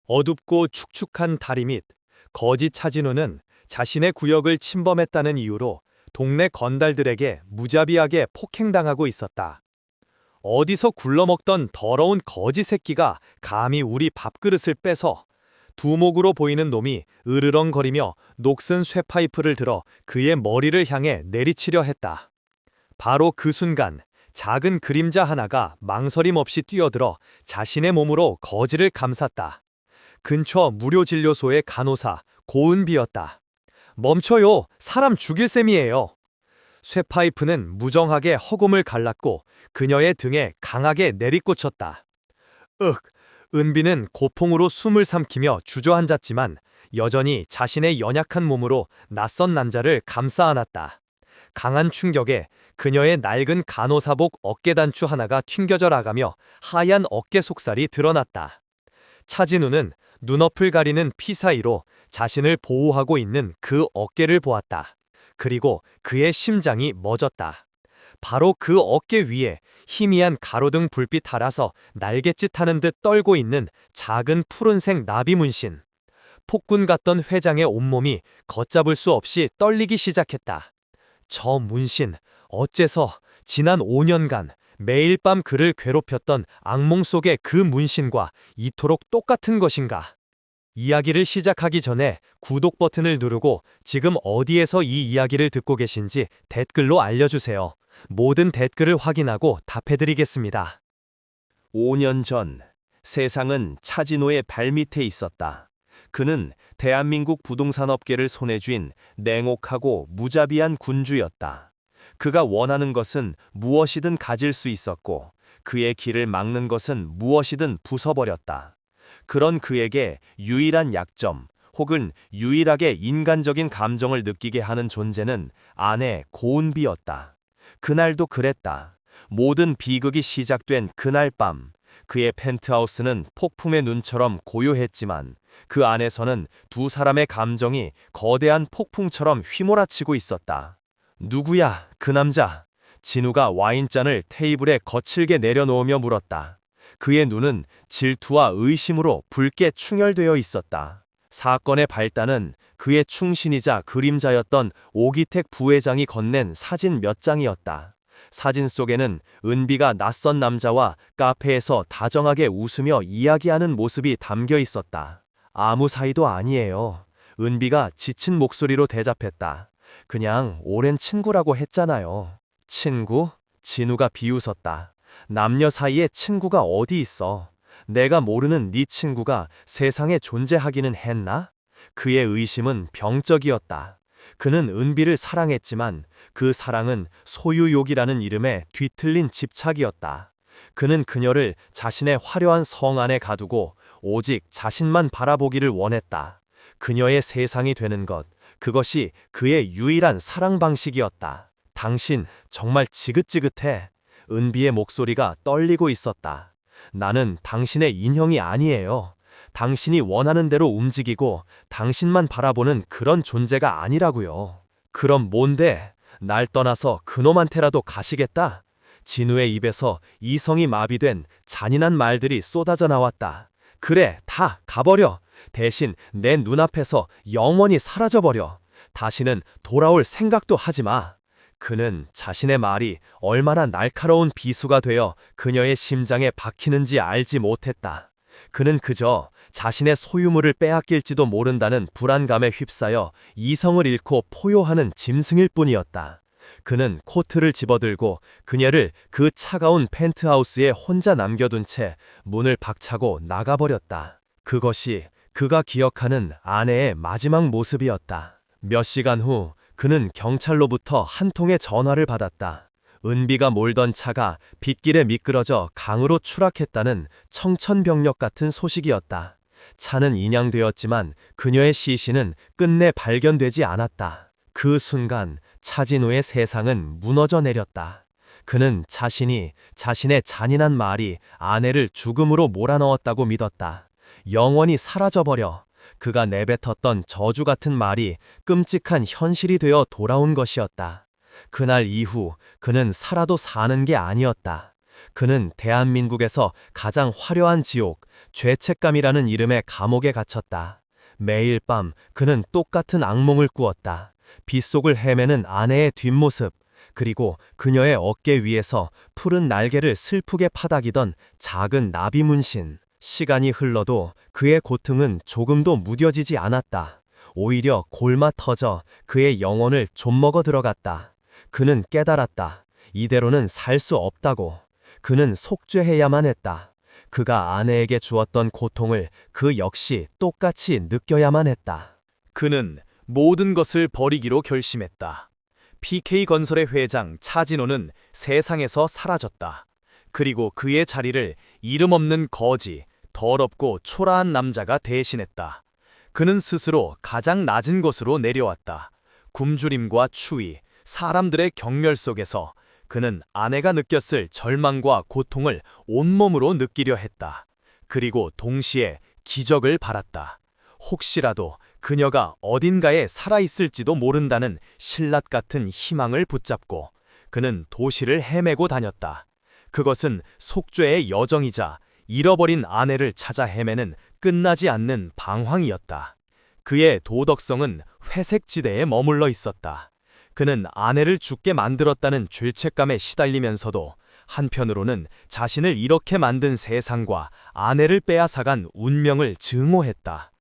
어둡고 축축한 다리 밑 거지 차진우는 자신의 구역을 침범했다는 이유로 동네 건달들에게 무자비하게 폭행당하고 있었다. 어디서 굴러먹던 더러운 거지 새끼가 감히 우리 밥그릇을 빼서 두목으로 보이는 놈이 으르렁거리며 녹슨 쇠파이프를 들어 그의 머리를 향해 내리치려 했다. 바로 그 순간 작은 그림자 하나가 망설임 없이 뛰어들어 자신의 몸으로 거지를 감쌌다. 근처 무료진료소의 간호사 고은비였다. 멈춰요. 사람 죽일 셈이에요. 쇠파이프는 무정하게 허공을 갈랐고 그녀의 등에 강하게 내리꽂혔다. 은비는 고통으로 숨을 삼키며 주저앉았지만 여전히 자신의 연약한 몸으로 낯선 남자를 감싸 안았다. 강한 충격에 그녀의 낡은 간호사복 어깨단추 하나가 튕겨져 나가며 하얀 어깨 속살이 드러났다. 차진우는 눈앞을 가리는 피 사이로 자신을 보호하고 있는 그 어깨를 보았다. 그리고 그의 심장이 멎었다. 바로 그 어깨 위에 희미한 가로등 불빛 아래서 날갯짓하는 듯 떨고 있는 작은 푸른색 나비 문신. 폭군 같던 회장의 온몸이 걷잡을 수 없이 떨리기 시작했다. 저 문신, 어째서 지난 5년간 매일 밤 그를 괴롭혔던 악몽 속의 그 문신과 이토록 똑같은 것인가? 이야기를 시작하기 전에 구독 버튼을 누르고 지금 어디에서 이 이야기를 듣고 계신지 댓글로 알려주세요. 모든 댓글을 확인하고 답해드리겠습니다. 5년 전 세상은 차진호의 발밑에 있었다. 그는 대한민국 부동산업계를 손에 쥔 냉혹하고 무자비한 군주였다. 그가 원하는 것은 무엇이든 가질 수 있었고 그의 길을 막는 것은 무엇이든 부숴버렸다. 그런 그에게 유일한 약점 혹은 유일하게 인간적인 감정을 느끼게 하는 존재는 아내 고은비였다. 그날도 그랬다. 모든 비극이 시작된 그날 밤 그의 펜트하우스는 폭풍의 눈처럼 고요했지만 그 안에서는 두 사람의 감정이 거대한 폭풍처럼 휘몰아치고 있었다. 누구야, 그 남자? 진우가 와인잔을 테이블에 거칠게 내려놓으며 물었다. 그의 눈은 질투와 의심으로 붉게 충혈되어 있었다. 사건의 발단은 그의 충신이자 그림자였던 오기택 부회장이 건넨 사진 몇 장이었다. 사진 속에는 은비가 낯선 남자와 카페에서 다정하게 웃으며 이야기하는 모습이 담겨 있었다. 아무 사이도 아니에요. 은비가 지친 목소리로 대답했다. 그냥 오랜 친구라고 했잖아요. 친구? 진우가 비웃었다. 남녀 사이에 친구가 어디 있어? 내가 모르는 네 친구가 세상에 존재하기는 했나? 그의 의심은 병적이었다. 그는 은비를 사랑했지만 그 사랑은 소유욕이라는 이름에 뒤틀린 집착이었다. 그는 그녀를 자신의 화려한 성 안에 가두고 오직 자신만 바라보기를 원했다. 그녀의 세상이 되는 것, 그것이 그의 유일한 사랑 방식이었다. 당신 정말 지긋지긋해. 은비의 목소리가 떨리고 있었다. 나는 당신의 인형이 아니에요. 당신이 원하는 대로 움직이고 당신만 바라보는 그런 존재가 아니라고요. 그럼 뭔데? 날 떠나서 그놈한테라도 가시겠다? 진우의 입에서 이성이 마비된 잔인한 말들이 쏟아져 나왔다. 그래, 다 가버려. 대신 내 눈앞에서 영원히 사라져버려. 다시는 돌아올 생각도 하지 마. 그는 자신의 말이 얼마나 날카로운 비수가 되어 그녀의 심장에 박히는지 알지 못했다. 그는 그저 자신의 소유물을 빼앗길지도 모른다는 불안감에 휩싸여 이성을 잃고 포효하는 짐승일 뿐이었다. 그는 코트를 집어들고 그녀를 그 차가운 펜트하우스에 혼자 남겨둔 채 문을 박차고 나가버렸다. 그것이 그가 기억하는 아내의 마지막 모습이었다. 몇 시간 후 그는 경찰로부터 한 통의 전화를 받았다. 은비가 몰던 차가 빗길에 미끄러져 강으로 추락했다는 청천벽력 같은 소식이었다. 차는 인양되었지만 그녀의 시신은 끝내 발견되지 않았다. 그 순간 차진우의 세상은 무너져 내렸다. 그는 자신이 자신의 잔인한 말이 아내를 죽음으로 몰아넣었다고 믿었다. 영원히 사라져버려. 그가 내뱉었던 저주 같은 말이 끔찍한 현실이 되어 돌아온 것이었다. 그날 이후 그는 살아도 사는 게 아니었다. 그는 대한민국에서 가장 화려한 지옥, 죄책감이라는 이름의 감옥에 갇혔다. 매일 밤 그는 똑같은 악몽을 꾸었다. 빗속을 헤매는 아내의 뒷모습, 그리고 그녀의 어깨 위에서 푸른 날개를 슬프게 파닥이던 작은 나비 문신. 시간이 흘러도 그의 고통은 조금도 무뎌지지 않았다. 오히려 골마 터져 그의 영혼을 좀먹어 들어갔다. 그는 깨달았다. 이대로는 살 수 없다고. 그는 속죄해야만 했다. 그가 아내에게 주었던 고통을 그 역시 똑같이 느껴야만 했다. 그는 모든 것을 버리기로 결심했다. PK건설의 회장 차진호는 세상에서 사라졌다. 그리고 그의 자리를 이름 없는 거지, 더럽고 초라한 남자가 대신했다. 그는 스스로 가장 낮은 곳으로 내려왔다. 굶주림과 추위, 사람들의 경멸 속에서 그는 아내가 느꼈을 절망과 고통을 온몸으로 느끼려 했다. 그리고 동시에 기적을 바랐다. 혹시라도 그녀가 어딘가에 살아있을지도 모른다는 신라 같은 희망을 붙잡고 그는 도시를 헤매고 다녔다. 그것은 속죄의 여정이자 잃어버린 아내를 찾아 헤매는 끝나지 않는 방황이었다. 그의 도덕성은 회색 지대에 머물러 있었다. 그는 아내를 죽게 만들었다는 죄책감에 시달리면서도 한편으로는 자신을 이렇게 만든 세상과 아내를 빼앗아간 운명을 증오했다.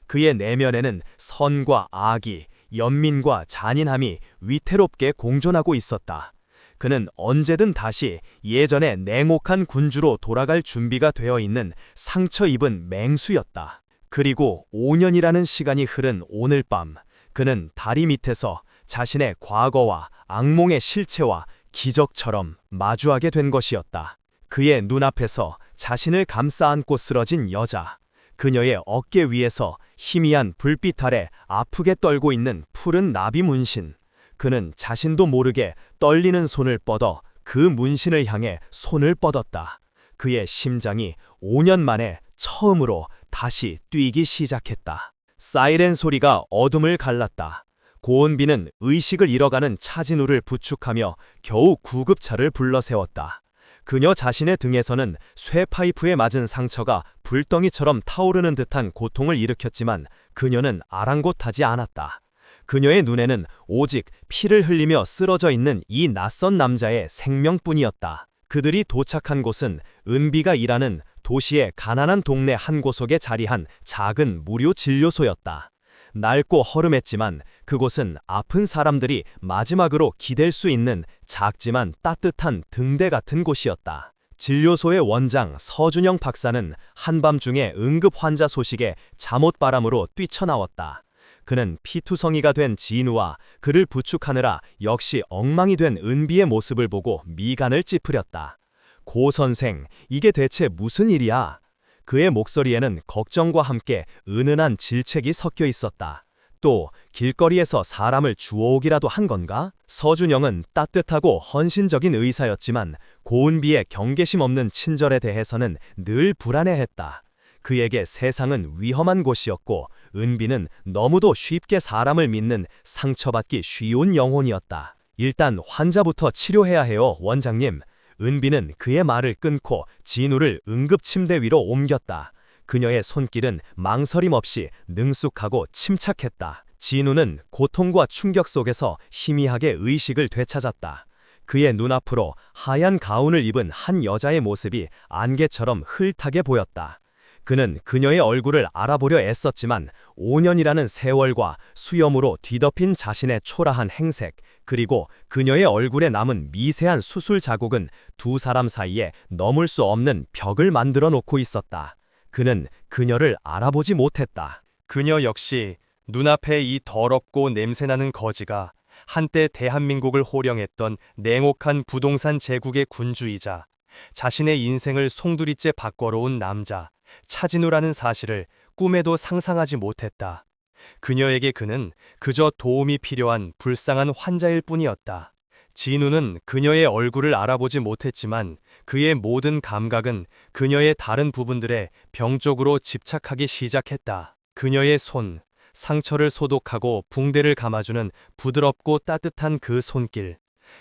그의 내면에는 선과 악이, 연민과 잔인함이 위태롭게 공존하고 있었다. 그는 언제든 다시 예전의 냉혹한 군주로 돌아갈 준비가 되어 있는 상처 입은 맹수였다. 그리고 5년이라는 시간이 흐른 오늘 밤, 그는 다리 밑에서 자신의 과거와 악몽의 실체와 기적처럼 마주하게 된 것이었다. 그의 눈앞에서 자신을 감싸 안고 쓰러진 여자, 그녀의 어깨 위에서 희미한 불빛 아래 아프게 떨고 있는 푸른 나비 문신. 그는 자신도 모르게 떨리는 손을 뻗어 그 문신을 향해 손을 뻗었다. 그의 심장이 5년 만에 처음으로 다시 뛰기 시작했다. 사이렌 소리가 어둠을 갈랐다. 고은비는 의식을 잃어가는 차진우를 부축하며 겨우 구급차를 불러세웠다. 그녀 자신의 등에서는 쇠파이프에 맞은 상처가 불덩이처럼 타오르는 듯한 고통을 일으켰지만 그녀는 아랑곳하지 않았다. 그녀의 눈에는 오직 피를 흘리며 쓰러져 있는 이 낯선 남자의 생명뿐이었다. 그들이 도착한 곳은 은비가 일하는 도시의 가난한 동네 한 구석에 자리한 작은 무료 진료소였다. 낡고 허름했지만 그곳은 아픈 사람들이 마지막으로 기댈 수 있는 작지만 따뜻한 등대 같은 곳이었다. 진료소의 원장 서준영 박사는 한밤중에 응급 환자 소식에 잠옷바람으로 뛰쳐나왔다. 그는 피투성이가 된 진우와 그를 부축하느라 역시 엉망이 된 은비의 모습을 보고 미간을 찌푸렸다. 고 선생, 이게 대체 무슨 일이야? 그의 목소리에는 걱정과 함께 은은한 질책이 섞여 있었다. 또 길거리에서 사람을 주워오기라도 한 건가? 서준영은 따뜻하고 헌신적인 의사였지만 고은비의 경계심 없는 친절에 대해서는 늘 불안해했다. 그에게 세상은 위험한 곳이었고 은비는 너무도 쉽게 사람을 믿는 상처받기 쉬운 영혼이었다. 일단 환자부터 치료해야 해요, 원장님. 은비는 그의 말을 끊고 진우를 응급 침대 위로 옮겼다. 그녀의 손길은 망설임 없이 능숙하고 침착했다. 진우는 고통과 충격 속에서 희미하게 의식을 되찾았다. 그의 눈앞으로 하얀 가운을 입은 한 여자의 모습이 안개처럼 흐릿하게 보였다. 그는 그녀의 얼굴을 알아보려 애썼지만 5년이라는 세월과 수염으로 뒤덮인 자신의 초라한 행색, 그리고 그녀의 얼굴에 남은 미세한 수술 자국은 두 사람 사이에 넘을 수 없는 벽을 만들어 놓고 있었다. 그는 그녀를 알아보지 못했다. 그녀 역시 눈앞에 이 더럽고 냄새나는 거지가 한때 대한민국을 호령했던 냉혹한 부동산 제국의 군주이자 자신의 인생을 송두리째 바꿔놓은 남자 차진우라는 사실을 꿈에도 상상하지 못했다. 그녀에게 그는 그저 도움이 필요한 불쌍한 환자일 뿐이었다. 진우는 그녀의 얼굴을 알아보지 못했지만 그의 모든 감각은 그녀의 다른 부분들에 병적으로 집착하기 시작했다. 그녀의 손, 상처를 소독하고 붕대를 감아주는 부드럽고 따뜻한 그 손길.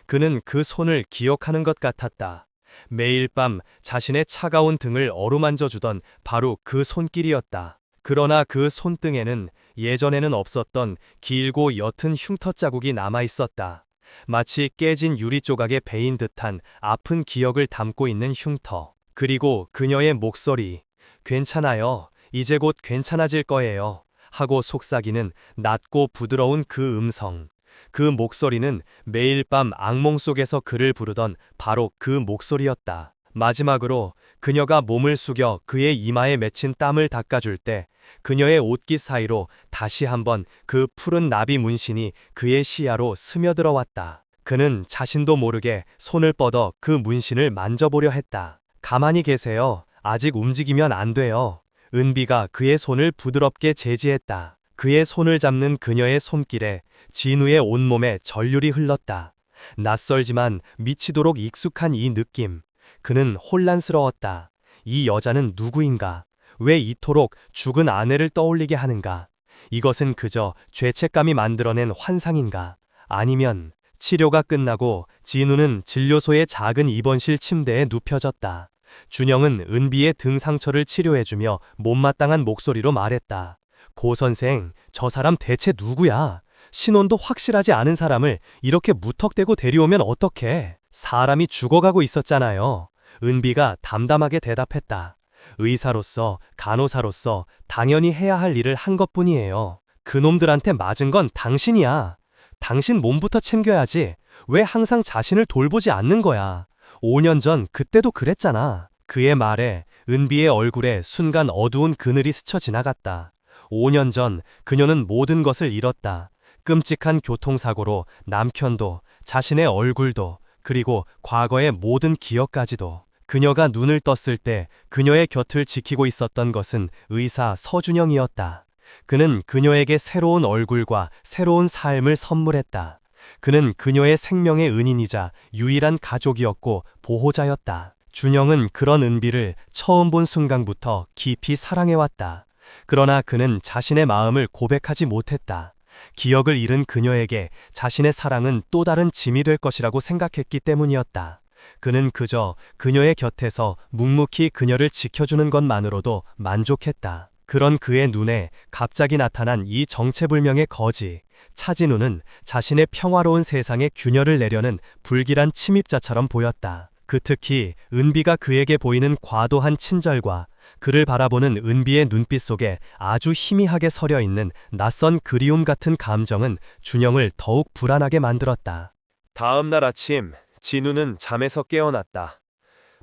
그는 그 손을 기억하는 것 같았다. 매일 밤 자신의 차가운 등을 어루만져 주던 바로 그 손길이었다. 그러나 그 손등에는 예전에는 없었던 길고 옅은 흉터 자국이 남아 있었다. 마치 깨진 유리 조각에 베인 듯한 아픈 기억을 담고 있는 흉터. 그리고 그녀의 목소리. 괜찮아요. 이제 곧 괜찮아질 거예요. 하고 속삭이는 낮고 부드러운 그 음성. 그 목소리는 매일 밤 악몽 속에서 그를 부르던 바로 그 목소리였다. 마지막으로 그녀가 몸을 숙여 그의 이마에 맺힌 땀을 닦아줄 때 그녀의 옷깃 사이로 다시 한번 그 푸른 나비 문신이 그의 시야로 스며들어 왔다. 그는 자신도 모르게 손을 뻗어 그 문신을 만져보려 했다. 가만히 계세요. 아직 움직이면 안 돼요. 은비가 그의 손을 부드럽게 제지했다. 그의 손을 잡는 그녀의 손길에 진우의 온몸에 전율이 흘렀다. 낯설지만 미치도록 익숙한 이 느낌. 그는 혼란스러웠다. 이 여자는 누구인가? 왜 이토록 죽은 아내를 떠올리게 하는가? 이것은 그저 죄책감이 만들어낸 환상인가? 아니면 치료가 끝나고 진우는 진료소의 작은 입원실 침대에 눕혀졌다. 준영은 은비의 등 상처를 치료해주며 못마땅한 목소리로 말했다. 고 선생, 저 사람 대체 누구야? 신원도 확실하지 않은 사람을 이렇게 무턱대고 데려오면 어떡해? 사람이 죽어가고 있었잖아요. 은비가 담담하게 대답했다. 의사로서, 간호사로서 당연히 해야 할 일을 한 것뿐이에요. 그놈들한테 맞은 건 당신이야. 당신 몸부터 챙겨야지. 왜 항상 자신을 돌보지 않는 거야? 5년 전 그때도 그랬잖아. 그의 말에 은비의 얼굴에 순간 어두운 그늘이 스쳐 지나갔다. 5년 전 그녀는 모든 것을 잃었다. 끔찍한 교통사고로 남편도, 자신의 얼굴도, 그리고 과거의 모든 기억까지도. 그녀가 눈을 떴을 때 그녀의 곁을 지키고 있었던 것은 의사 서준영이었다. 그는 그녀에게 새로운 얼굴과 새로운 삶을 선물했다. 그는 그녀의 생명의 은인이자 유일한 가족이었고 보호자였다. 준영은 그런 은비를 처음 본 순간부터 깊이 사랑해왔다. 그러나 그는 자신의 마음을 고백하지 못했다. 기억을 잃은 그녀에게 자신의 사랑은 또 다른 짐이 될 것이라고 생각했기 때문이었다. 그는 그저 그녀의 곁에서 묵묵히 그녀를 지켜주는 것만으로도 만족했다. 그런 그의 눈에 갑자기 나타난 이 정체불명의 거지. 차진우는 자신의 평화로운 세상에 균열을 내려는 불길한 침입자처럼 보였다. 특히 은비가 그에게 보이는 과도한 친절과 그를 바라보는 은비의 눈빛 속에 아주 희미하게 서려 있는 낯선 그리움 같은 감정은 준영을 더욱 불안하게 만들었다. 다음 날 아침, 진우는 잠에서 깨어났다.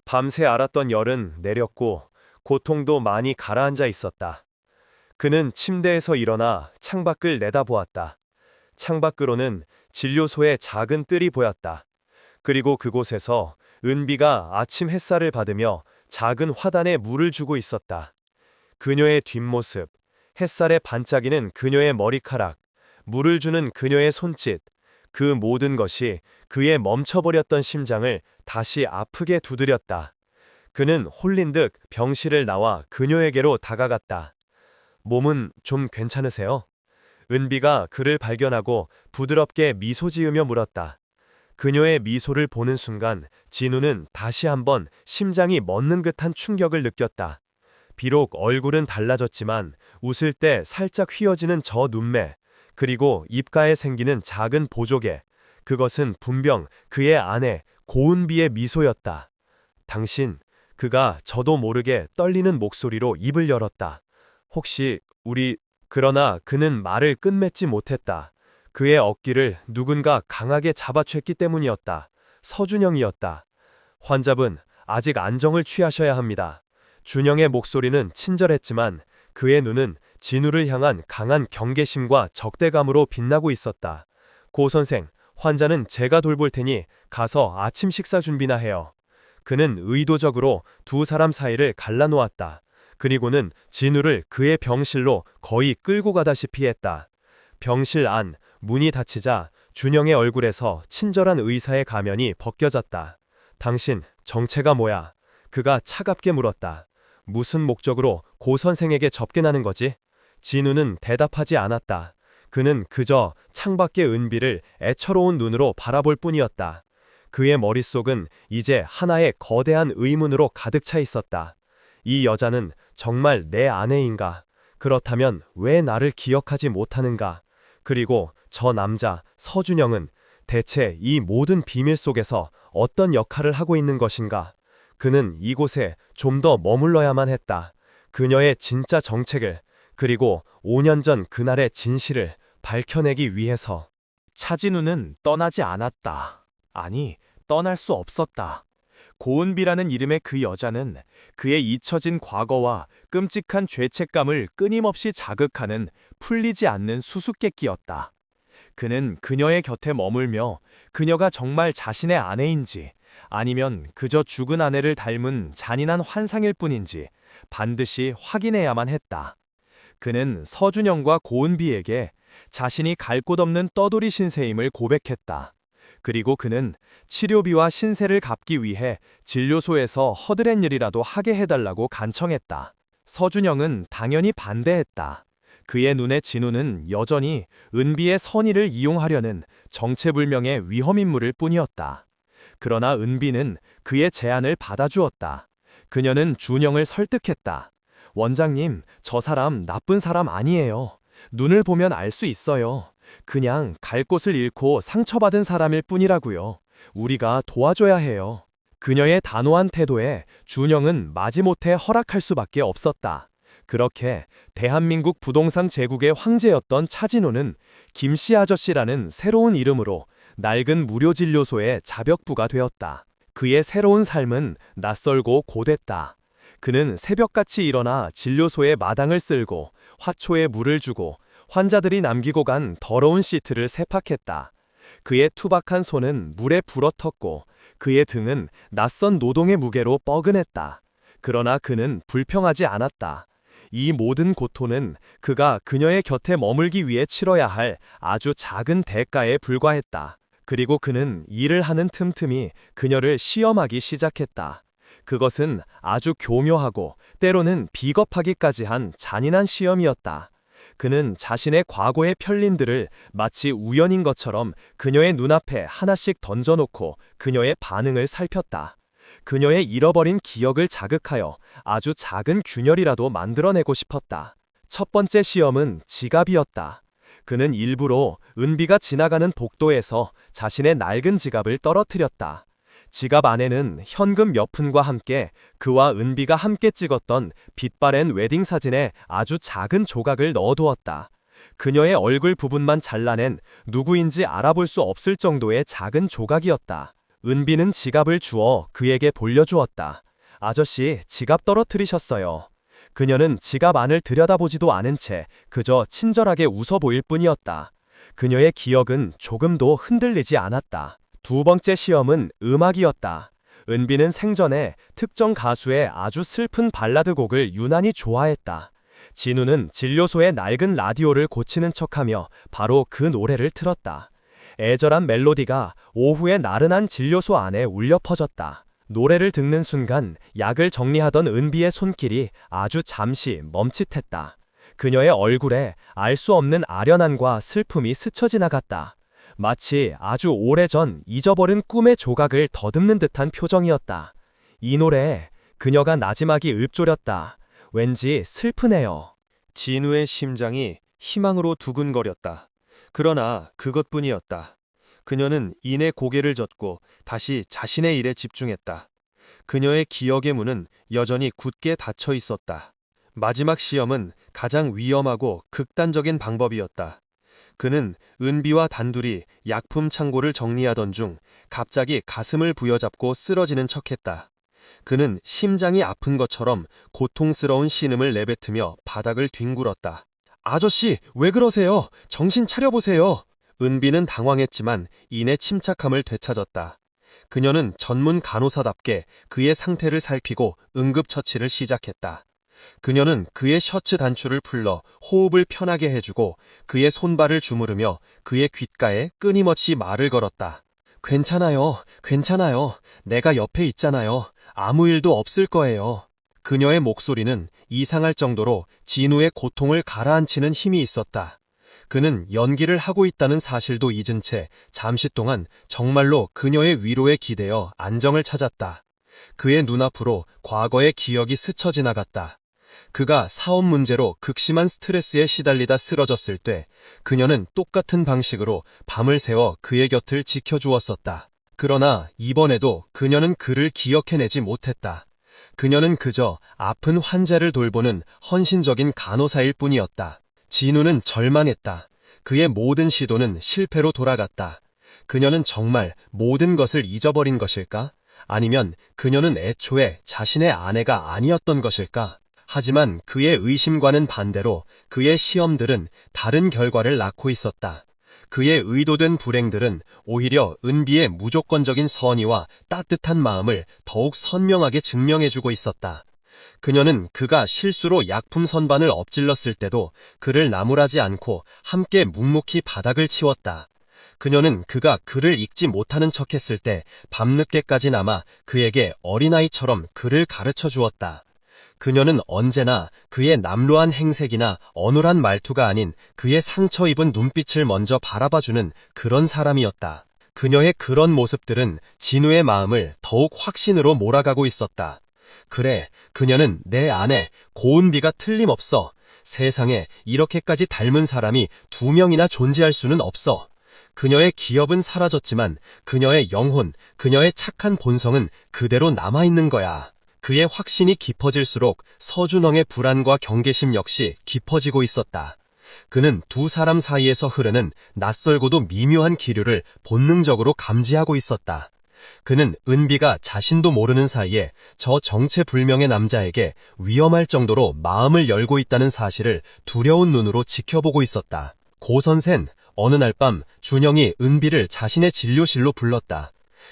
밤새 앓았던 열은 내렸고 고통도 많이 가라앉아 있었다. 그는 침대에서 일어나 창밖을 내다보았다. 창밖으로는 진료소의 작은 뜰이 보였다. 그리고 그곳에서 은비가 아침 햇살을 받으며 작은 화단에 물을 주고 있었다. 그녀의 뒷모습, 햇살에 반짝이는 그녀의 머리카락, 물을 주는 그녀의 손짓, 그 모든 것이 그의 멈춰버렸던 심장을 다시 아프게 두드렸다. 그는 홀린 듯 병실을 나와 그녀에게로 다가갔다. 몸은 좀 괜찮으세요? 은비가 그를 발견하고 부드럽게 미소 지으며 물었다. 그녀의 미소를 보는 순간 진우는 다시 한번 심장이 멎는 듯한 충격을 느꼈다. 비록 얼굴은 달라졌지만 웃을 때 살짝 휘어지는 저 눈매, 그리고 입가에 생기는 작은 보조개, 그것은 분명 그의 아내 고은비의 미소였다. 당신, 그가 저도 모르게 떨리는 목소리로 입을 열었다. 혹시 우리... 그러나 그는 말을 끝맺지 못했다. 그의 어깨를 누군가 강하게 잡아챘기 때문이었다. 서준영이었다. 환자분, 아직 안정을 취하셔야 합니다. 준영의 목소리는 친절했지만 그의 눈은 진우를 향한 강한 경계심과 적대감으로 빛나고 있었다. 고 선생, 환자는 제가 돌볼 테니 가서 아침 식사 준비나 해요. 그는 의도적으로 두 사람 사이를 갈라놓았다. 그리고는 진우를 그의 병실로 거의 끌고 가다시피 했다. 병실 안, 문이 닫히자 준영의 얼굴에서 친절한 의사의 가면이 벗겨졌다. 당신, 정체가 뭐야? 그가 차갑게 물었다. 무슨 목적으로 고 선생에게 접견하는 거지? 진우는 대답하지 않았다. 그는 그저 창밖의 은비를 애처로운 눈으로 바라볼 뿐이었다. 그의 머릿속은 이제 하나의 거대한 의문으로 가득 차 있었다. 이 여자는 정말 내 아내인가? 그렇다면 왜 나를 기억하지 못하는가? 그리고 저 남자, 서준영은 대체 이 모든 비밀 속에서 어떤 역할을 하고 있는 것인가? 그는 이곳에 좀 더 머물러야만 했다. 그녀의 진짜 정체를, 그리고 5년 전 그날의 진실을 밝혀내기 위해서. 차진우는 떠나지 않았다. 아니, 떠날 수 없었다. 고은비라는 이름의 그 여자는 그의 잊혀진 과거와 끔찍한 죄책감을 끊임없이 자극하는 풀리지 않는 수수께끼였다. 그는 그녀의 곁에 머물며 그녀가 정말 자신의 아내인지 아니면 그저 죽은 아내를 닮은 잔인한 환상일 뿐인지 반드시 확인해야만 했다. 그는 서준영과 고은비에게 자신이 갈 곳 없는 떠돌이 신세임을 고백했다. 그리고 그는 치료비와 신세를 갚기 위해 진료소에서 허드렛 일이라도 하게 해달라고 간청했다. 서준영은 당연히 반대했다. 그의 눈에 진우는 여전히 은비의 선의를 이용하려는 정체불명의 위험인물일 뿐이었다. 그러나 은비는 그의 제안을 받아주었다. 그녀는 준영을 설득했다. 원장님, 저 사람 나쁜 사람 아니에요. 눈을 보면 알 수 있어요. 그냥 갈 곳을 잃고 상처받은 사람일 뿐이라고요. 우리가 도와줘야 해요. 그녀의 단호한 태도에 준영은 마지못해 허락할 수밖에 없었다. 그렇게 대한민국 부동산 제국의 황제였던 차진호는 김씨 아저씨라는 새로운 이름으로 낡은 무료진료소의 자벽부가 되었다. 그의 새로운 삶은 낯설고 고됐다. 그는 새벽같이 일어나 진료소의 마당을 쓸고 화초에 물을 주고 환자들이 남기고 간 더러운 시트를 세탁했다. 그의 투박한 손은 물에 불어텄고 그의 등은 낯선 노동의 무게로 뻐근했다. 그러나 그는 불평하지 않았다. 이 모든 고통은 그가 그녀의 곁에 머물기 위해 치러야 할 아주 작은 대가에 불과했다. 그리고 그는 일을 하는 틈틈이 그녀를 시험하기 시작했다. 그것은 아주 교묘하고 때로는 비겁하기까지 한 잔인한 시험이었다. 그는 자신의 과거의 편린들을 마치 우연인 것처럼 그녀의 눈앞에 하나씩 던져놓고 그녀의 반응을 살폈다. 그녀의 잃어버린 기억을 자극하여 아주 작은 균열이라도 만들어내고 싶었다. 첫 번째 시험은 지갑이었다. 그는 일부러 은비가 지나가는 복도에서 자신의 낡은 지갑을 떨어뜨렸다. 지갑 안에는 현금 몇 푼과 함께 그와 은비가 함께 찍었던 빛바랜 웨딩 사진의 아주 작은 조각을 넣어두었다. 그녀의 얼굴 부분만 잘라낸 누구인지 알아볼 수 없을 정도의 작은 조각이었다. 은비는 지갑을 주어 그에게 돌려주었다. 아저씨, 지갑 떨어뜨리셨어요. 그녀는 지갑 안을 들여다보지도 않은 채 그저 친절하게 웃어 보일 뿐이었다. 그녀의 기억은 조금도 흔들리지 않았다. 두 번째 시험은 음악이었다. 은비는 생전에 특정 가수의 아주 슬픈 발라드 곡을 유난히 좋아했다. 진우는 진료소의 낡은 라디오를 고치는 척하며 바로 그 노래를 틀었다. 애절한 멜로디가 오후의 나른한 진료소 안에 울려 퍼졌다. 노래를 듣는 순간 약을 정리하던 은비의 손길이 아주 잠시 멈칫했다. 그녀의 얼굴에 알 수 없는 아련함과 슬픔이 스쳐 지나갔다. 마치 아주 오래전 잊어버린 꿈의 조각을 더듬는 듯한 표정이었다. 이 노래에 그녀가 나지막이 읊조렸다. 왠지 슬프네요. 진우의 심장이 희망으로 두근거렸다. 그러나 그것뿐이었다. 그녀는 이내 고개를 젓고 다시 자신의 일에 집중했다. 그녀의 기억의 문은 여전히 굳게 닫혀 있었다. 마지막 시험은 가장 위험하고 극단적인 방법이었다. 그는 은비와 단둘이 약품 창고를 정리하던 중 갑자기 가슴을 부여잡고 쓰러지는 척했다. 그는 심장이 아픈 것처럼 고통스러운 신음을 내뱉으며 바닥을 뒹굴었다. 아저씨, 왜 그러세요? 정신 차려보세요. 은비는 당황했지만 이내 침착함을 되찾았다. 그녀는 전문 간호사답게 그의 상태를 살피고 응급처치를 시작했다. 그녀는 그의 셔츠 단추를 풀러 호흡을 편하게 해주고 그의 손발을 주무르며 그의 귓가에 끊임없이 말을 걸었다. 괜찮아요, 괜찮아요. 내가 옆에 있잖아요. 아무 일도 없을 거예요. 그녀의 목소리는 이상할 정도로 진우의 고통을 가라앉히는 힘이 있었다. 그는 연기를 하고 있다는 사실도 잊은 채 잠시 동안 정말로 그녀의 위로에 기대어 안정을 찾았다. 그의 눈앞으로 과거의 기억이 스쳐 지나갔다. 그가 사업 문제로 극심한 스트레스에 시달리다 쓰러졌을 때 그녀는 똑같은 방식으로 밤을 새워 그의 곁을 지켜주었었다. 그러나 이번에도 그녀는 그를 기억해내지 못했다. 그녀는 그저 아픈 환자를 돌보는 헌신적인 간호사일 뿐이었다. 진우는 절망했다. 그의 모든 시도는 실패로 돌아갔다. 그녀는 정말 모든 것을 잊어버린 것일까? 아니면 그녀는 애초에 자신의 아내가 아니었던 것일까? 하지만 그의 의심과는 반대로 그의 시험들은 다른 결과를 낳고 있었다. 그의 의도된 불행들은 오히려 은비의 무조건적인 선의와 따뜻한 마음을 더욱 선명하게 증명해주고 있었다. 그녀는 그가 실수로 약품 선반을 엎질렀을 때도 그를 나무라지 않고 함께 묵묵히 바닥을 치웠다. 그녀는 그가 그를 읽지 못하는 척했을 때 밤늦게까지 남아 그에게 어린아이처럼 그를 가르쳐 주었다. 그녀는 언제나 그의 남루한 행색이나 어눌한 말투가 아닌 그의 상처 입은 눈빛을 먼저 바라봐주는 그런 사람이었다. 그녀의 그런 모습들은 진우의 마음을 더욱 확신으로 몰아가고 있었다. 그래, 그녀는 내 아내 고은비가 틀림없어. 세상에 이렇게까지 닮은 사람이 2명이나 존재할 수는 없어. 그녀의 기업은 사라졌지만 그녀의 영혼, 그녀의 착한 본성은 그대로 남아있는 거야. 그의 확신이 깊어질수록 서준영의 불안과 경계심 역시 깊어지고 있었다. 그는 두 사람 사이에서 흐르는 낯설고도 미묘한 기류를 본능적으로 감지하고 있었다. 그는 은비가 자신도 모르는 사이에 저 정체불명의 남자에게 위험할 정도로 마음을 열고 있다는 사실을 두려운 눈으로 지켜보고 있었다. 고 선생, 어느 날 밤 준영이 은비를 자신의 진료실로 불렀다.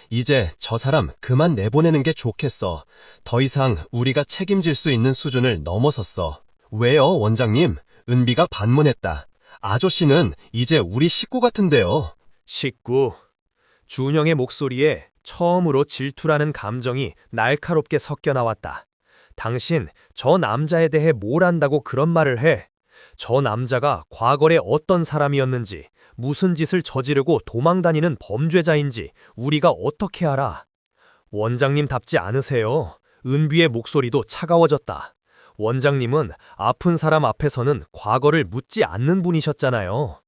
이제 저 사람 그만 내보내는 게 좋겠어. 더 이상 우리가 책임질 수 있는 수준을 넘어섰어. 왜요, 원장님? 은비가 반문했다. 아저씨는 이제 우리 식구 같은데요. 식구. 준영의 목소리에 처음으로 질투라는 감정이 날카롭게 섞여 나왔다. 당신 저 남자에 대해 뭘 안다고 그런 말을 해? 저 남자가 과거에 어떤 사람이었는지, 무슨 짓을 저지르고 도망다니는 범죄자인지 우리가 어떻게 알아? 원장님답지 않으세요. 은비의 목소리도 차가워졌다. 원장님은 아픈 사람 앞에서는 과거를 묻지 않는 분이셨잖아요.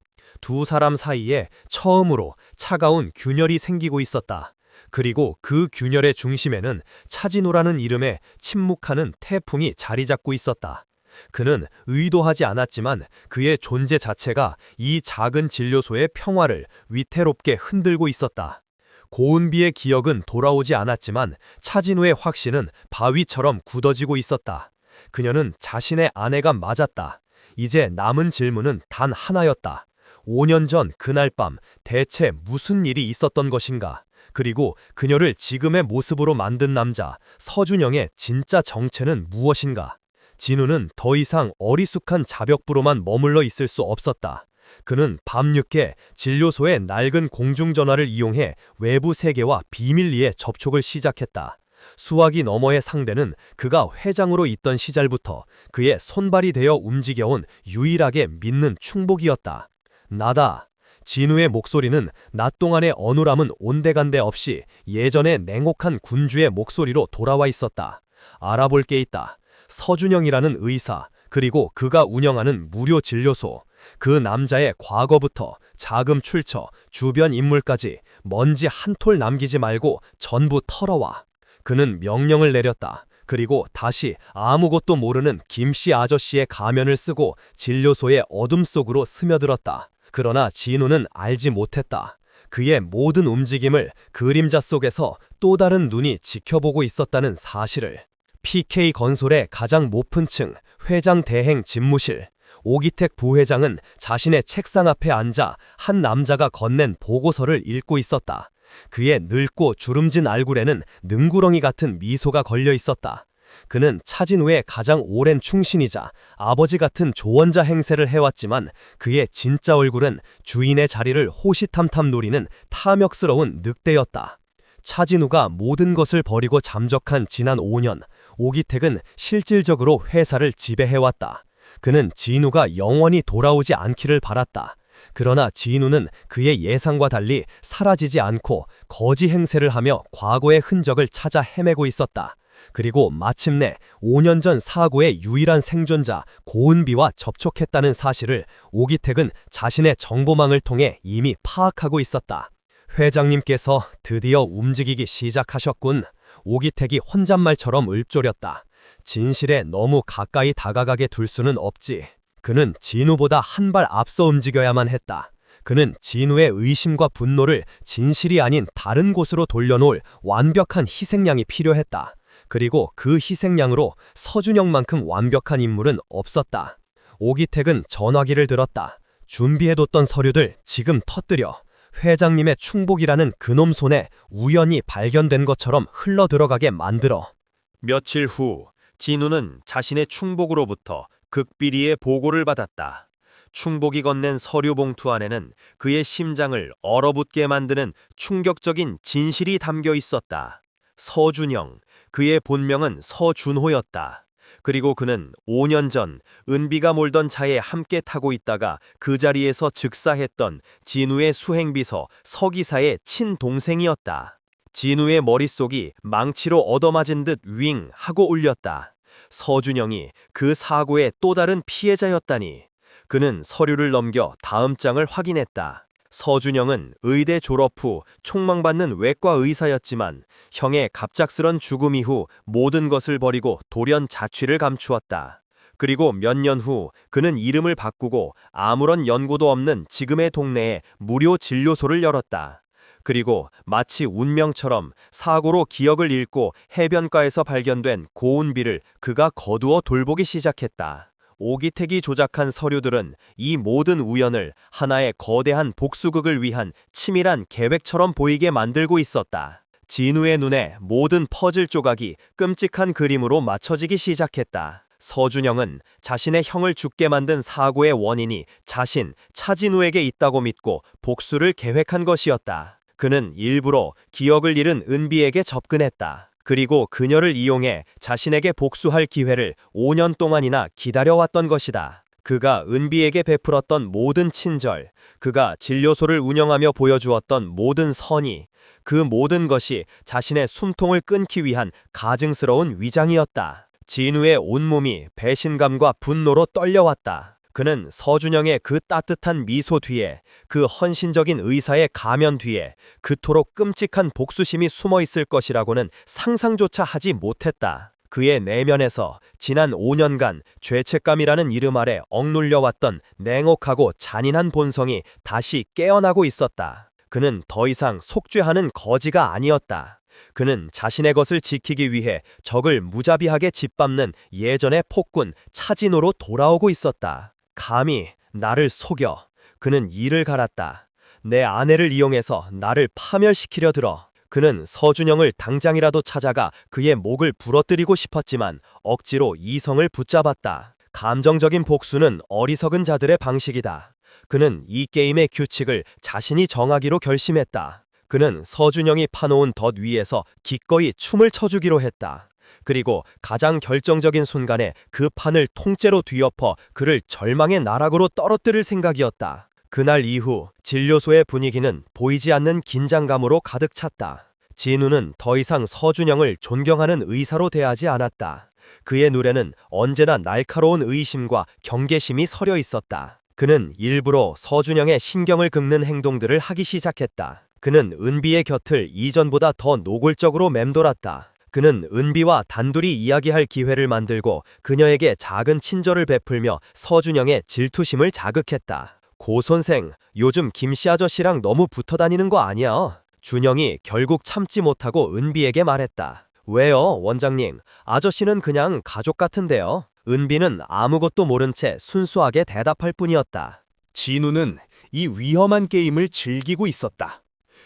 두 사람 사이에 처음으로 차가운 균열이 생기고 있었다. 그리고 그 균열의 중심에는 차진우라는 이름의 침묵하는 태풍이 자리 잡고 있었다. 그는 의도하지 않았지만 그의 존재 자체가 이 작은 진료소의 평화를 위태롭게 흔들고 있었다. 고은비의 기억은 돌아오지 않았지만 차진우의 확신은 바위처럼 굳어지고 있었다. 그녀는 자신의 아내가 맞았다. 이제 남은 질문은 단 하나였다. 5년 전 그날 밤 대체 무슨 일이 있었던 것인가? 그리고 그녀를 지금의 모습으로 만든 남자 서준영의 진짜 정체는 무엇인가? 진우는 더 이상 어리숙한 자벽부로만 머물러 있을 수 없었다. 그는 밤늦게 진료소의 낡은 공중전화를 이용해 외부 세계와 비밀리에 접촉을 시작했다. 수화기 너머의 상대는 그가 회장으로 있던 시절부터 그의 손발이 되어 움직여온 유일하게 믿는 충복이었다. 나다. 진우의 목소리는 낮 동안의 어눌함은 온데간데 없이 예전의 냉혹한 군주의 목소리로 돌아와 있었다. 알아볼 게 있다. 서준영이라는 의사, 그리고 그가 운영하는 무료 진료소, 그 남자의 과거부터 자금 출처, 주변 인물까지 먼지 한 톨 남기지 말고 전부 털어와. 그는 명령을 내렸다. 그리고 다시 아무것도 모르는 김씨 아저씨의 가면을 쓰고 진료소의 어둠 속으로 스며들었다. 그러나 진우는 알지 못했다. 그의 모든 움직임을 그림자 속에서 또 다른 눈이 지켜보고 있었다는 사실을. PK건설의 가장 높은 층 회장 대행 집무실. 오기택 부회장은 자신의 책상 앞에 앉아 한 남자가 건넨 보고서를 읽고 있었다. 그의 늙고 주름진 얼굴에는 능구렁이 같은 미소가 걸려 있었다. 그는 차진우의 가장 오랜 충신이자 아버지 같은 조언자 행세를 해왔지만 그의 진짜 얼굴은 주인의 자리를 호시탐탐 노리는 탐욕스러운 늑대였다. 차진우가 모든 것을 버리고 잠적한 지난 5년, 오기택은 실질적으로 회사를 지배해왔다. 그는 진우가 영원히 돌아오지 않기를 바랐다. 그러나 진우는 그의 예상과 달리 사라지지 않고 거지 행세를 하며 과거의 흔적을 찾아 헤매고 있었다. 그리고 마침내 5년 전 사고의 유일한 생존자 고은비와 접촉했다는 사실을 오기택은 자신의 정보망을 통해 이미 파악하고 있었다. 회장님께서 드디어 움직이기 시작하셨군. 오기택이 혼잣말처럼 읊조렸다. 진실에 너무 가까이 다가가게 둘 수는 없지. 그는 진우보다 한 발 앞서 움직여야만 했다. 그는 진우의 의심과 분노를 진실이 아닌 다른 곳으로 돌려놓을 완벽한 희생양이 필요했다. 그리고 그 희생양으로 서준영만큼 완벽한 인물은 없었다. 오기택은 전화기를 들었다. 준비해뒀던 서류들 지금 터뜨려. 회장님의 충복이라는 그놈 손에 우연히 발견된 것처럼 흘러들어가게 만들어. 며칠 후 진우는 자신의 충복으로부터 극비리의 보고를 받았다. 충복이 건넨 서류 봉투 안에는 그의 심장을 얼어붙게 만드는 충격적인 진실이 담겨 있었다. 서준영, 그의 본명은 서준호였다. 그리고 그는 5년 전 은비가 몰던 차에 함께 타고 있다가 그 자리에서 즉사했던 진우의 수행비서 서기사의 친동생이었다. 진우의 머릿속이 망치로 얻어맞은 듯 윙 하고 울렸다. 서준영이 그 사고의 또 다른 피해자였다니. 그는 서류를 넘겨 다음 장을 확인했다. 서준영은 의대 졸업 후 총망받는 외과 의사였지만 형의 갑작스런 죽음 이후 모든 것을 버리고 돌연 자취를 감추었다. 그리고 몇 년 후 그는 이름을 바꾸고 아무런 연고도 없는 지금의 동네에 무료 진료소를 열었다. 그리고 마치 운명처럼 사고로 기억을 잃고 해변가에서 발견된 고은비를 그가 거두어 돌보기 시작했다. 오기택이 조작한 서류들은 이 모든 우연을 하나의 거대한 복수극을 위한 치밀한 계획처럼 보이게 만들고 있었다. 진우의 눈에 모든 퍼즐 조각이 끔찍한 그림으로 맞춰지기 시작했다. 서준영은 자신의 형을 죽게 만든 사고의 원인이 자신, 차진우에게 있다고 믿고 복수를 계획한 것이었다. 그는 일부러 기억을 잃은 은비에게 접근했다. 그리고 그녀를 이용해 자신에게 복수할 기회를 5년 동안이나 기다려왔던 것이다. 그가 은비에게 베풀었던 모든 친절, 그가 진료소를 운영하며 보여주었던 모든 선의, 그 모든 것이 자신의 숨통을 끊기 위한 가증스러운 위장이었다. 진우의 온몸이 배신감과 분노로 떨려왔다. 그는 서준영의 그 따뜻한 미소 뒤에, 그 헌신적인 의사의 가면 뒤에 그토록 끔찍한 복수심이 숨어 있을 것이라고는 상상조차 하지 못했다. 그의 내면에서 지난 5년간 죄책감이라는 이름 아래 억눌려왔던 냉혹하고 잔인한 본성이 다시 깨어나고 있었다. 그는 더 이상 속죄하는 거지가 아니었다. 그는 자신의 것을 지키기 위해 적을 무자비하게 짓밟는 예전의 폭군 차진호로 돌아오고 있었다. 감히 나를 속여. 그는 이를 갈았다. 내 아내를 이용해서 나를 파멸시키려 들어. 그는 서준영을 당장이라도 찾아가 그의 목을 부러뜨리고 싶었지만 억지로 이성을 붙잡았다. 감정적인 복수는 어리석은 자들의 방식이다. 그는 이 게임의 규칙을 자신이 정하기로 결심했다. 그는 서준영이 파놓은 덫 위에서 기꺼이 춤을 춰주기로 했다. 그리고 가장 결정적인 순간에 그 판을 통째로 뒤엎어 그를 절망의 나락으로 떨어뜨릴 생각이었다. 그날 이후 진료소의 분위기는 보이지 않는 긴장감으로 가득 찼다. 진우는 더 이상 서준영을 존경하는 의사로 대하지 않았다. 그의 눈에는 언제나 날카로운 의심과 경계심이 서려 있었다. 그는 일부러 서준영의 신경을 긁는 행동들을 하기 시작했다. 그는 은비의 곁을 이전보다 더 노골적으로 맴돌았다. 그는 은비와 단둘이 이야기할 기회를 만들고 그녀에게 작은 친절을 베풀며 서준영의 질투심을 자극했다. 고 선생, 요즘 김씨 아저씨랑 너무 붙어 다니는 거 아니야? 준영이 결국 참지 못하고 은비에게 말했다. 왜요, 원장님? 아저씨는 그냥 가족 같은데요. 은비는 아무것도 모른 채 순수하게 대답할 뿐이었다. 진우는 이 위험한 게임을 즐기고 있었다.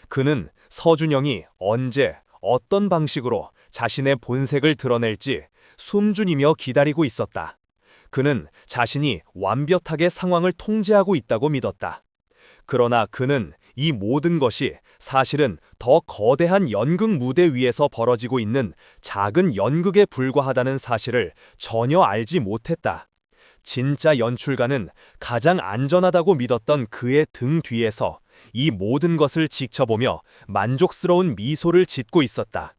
그는 서준영이 언제, 어떤 방식으로 자신의 본색을 드러낼지 숨죽이며 기다리고 있었다. 그는 자신이 완벽하게 상황을 통제하고 있다고 믿었다. 그러나 그는 이 모든 것이 사실은 더 거대한 연극 무대 위에서 벌어지고 있는 작은 연극에 불과하다는 사실을 전혀 알지 못했다. 진짜 연출가는 가장 안전하다고 믿었던 그의 등 뒤에서 이 모든 것을 지켜보며 만족스러운 미소를 짓고 있었다.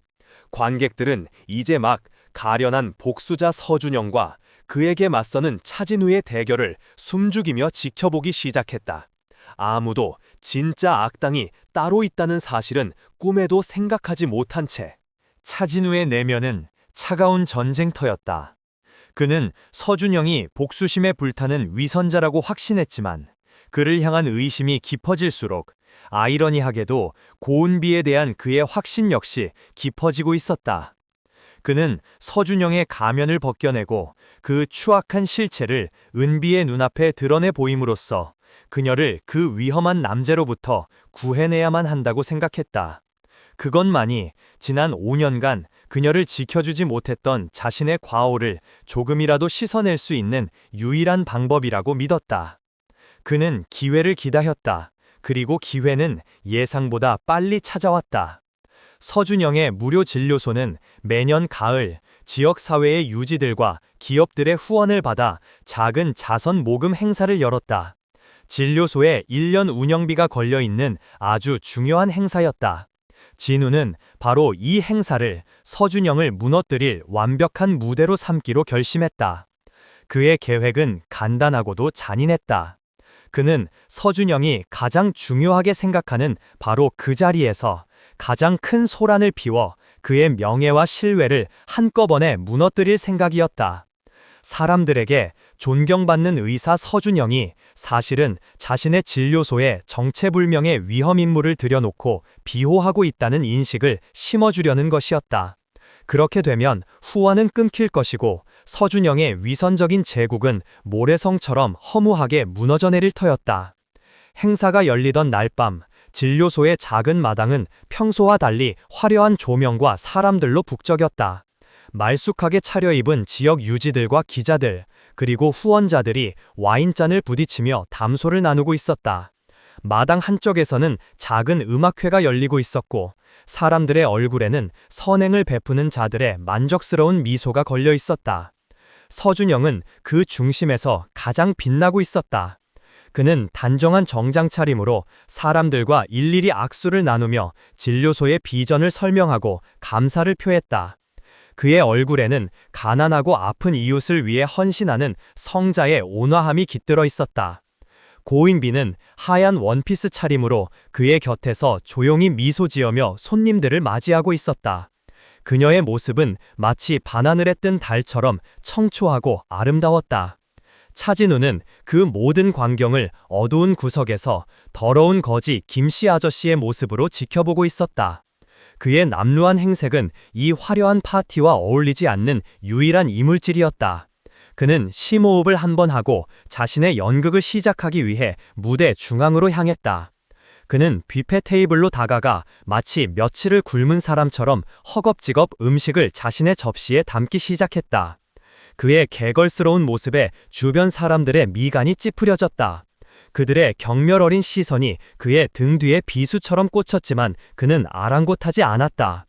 관객들은 이제 막 가련한 복수자 서준영과 그에게 맞서는 차진우의 대결을 숨죽이며 지켜보기 시작했다. 아무도 진짜 악당이 따로 있다는 사실은 꿈에도 생각하지 못한 채 차진우의 내면은 차가운 전쟁터였다. 그는 서준영이 복수심에 불타는 위선자라고 확신했지만 그를 향한 의심이 깊어질수록 아이러니하게도 고은비에 대한 그의 확신 역시 깊어지고 있었다. 그는 서준영의 가면을 벗겨내고 그 추악한 실체를 은비의 눈앞에 드러내 보임으로써 그녀를 그 위험한 남자로부터 구해내야만 한다고 생각했다. 그것만이 지난 5년간 그녀를 지켜주지 못했던 자신의 과오를 조금이라도 씻어낼 수 있는 유일한 방법이라고 믿었다. 그는 기회를 기다렸다. 그리고 기회는 예상보다 빨리 찾아왔다. 서준영의 무료 진료소는 매년 가을 지역사회의 유지들과 기업들의 후원을 받아 작은 자선 모금 행사를 열었다. 진료소에 1년 운영비가 걸려있는 아주 중요한 행사였다. 진우는 바로 이 행사를 서준영을 무너뜨릴 완벽한 무대로 삼기로 결심했다. 그의 계획은 간단하고도 잔인했다. 그는 서준영이 가장 중요하게 생각하는 바로 그 자리에서 가장 큰 소란을 피워 그의 명예와 신뢰를 한꺼번에 무너뜨릴 생각이었다. 사람들에게 존경받는 의사 서준영이 사실은 자신의 진료소에 정체불명의 위험 인물을 들여놓고 비호하고 있다는 인식을 심어주려는 것이었다. 그렇게 되면 후원은 끊길 것이고 서준영의 위선적인 제국은 모래성처럼 허무하게 무너져 내릴 터였다. 행사가 열리던 날 밤 진료소의 작은 마당은 평소와 달리 화려한 조명과 사람들로 북적였다. 말쑥하게 차려입은 지역 유지들과 기자들, 그리고 후원자들이 와인잔을 부딪히며 담소를 나누고 있었다. 마당 한쪽에서는 작은 음악회가 열리고 있었고 사람들의 얼굴에는 선행을 베푸는 자들의 만족스러운 미소가 걸려 있었다. 서준영은 그 중심에서 가장 빛나고 있었다. 그는 단정한 정장 차림으로 사람들과 일일이 악수를 나누며 진료소의 비전을 설명하고 감사를 표했다. 그의 얼굴에는 가난하고 아픈 이웃을 위해 헌신하는 성자의 온화함이 깃들어 있었다. 고인비는 하얀 원피스 차림으로 그의 곁에서 조용히 미소 지으며 손님들을 맞이하고 있었다. 그녀의 모습은 마치 밤하늘에 뜬 달처럼 청초하고 아름다웠다. 차진우는 그 모든 광경을 어두운 구석에서 더러운 거지 김씨 아저씨의 모습으로 지켜보고 있었다. 그의 남루한 행색은 이 화려한 파티와 어울리지 않는 유일한 이물질이었다. 그는 심호흡을 한번 하고 자신의 연극을 시작하기 위해 무대 중앙으로 향했다. 그는 뷔페 테이블로 다가가 마치 며칠을 굶은 사람처럼 허겁지겁 음식을 자신의 접시에 담기 시작했다. 그의 개걸스러운 모습에 주변 사람들의 미간이 찌푸려졌다. 그들의 경멸 어린 시선이 그의 등 뒤에 비수처럼 꽂혔지만 그는 아랑곳하지 않았다.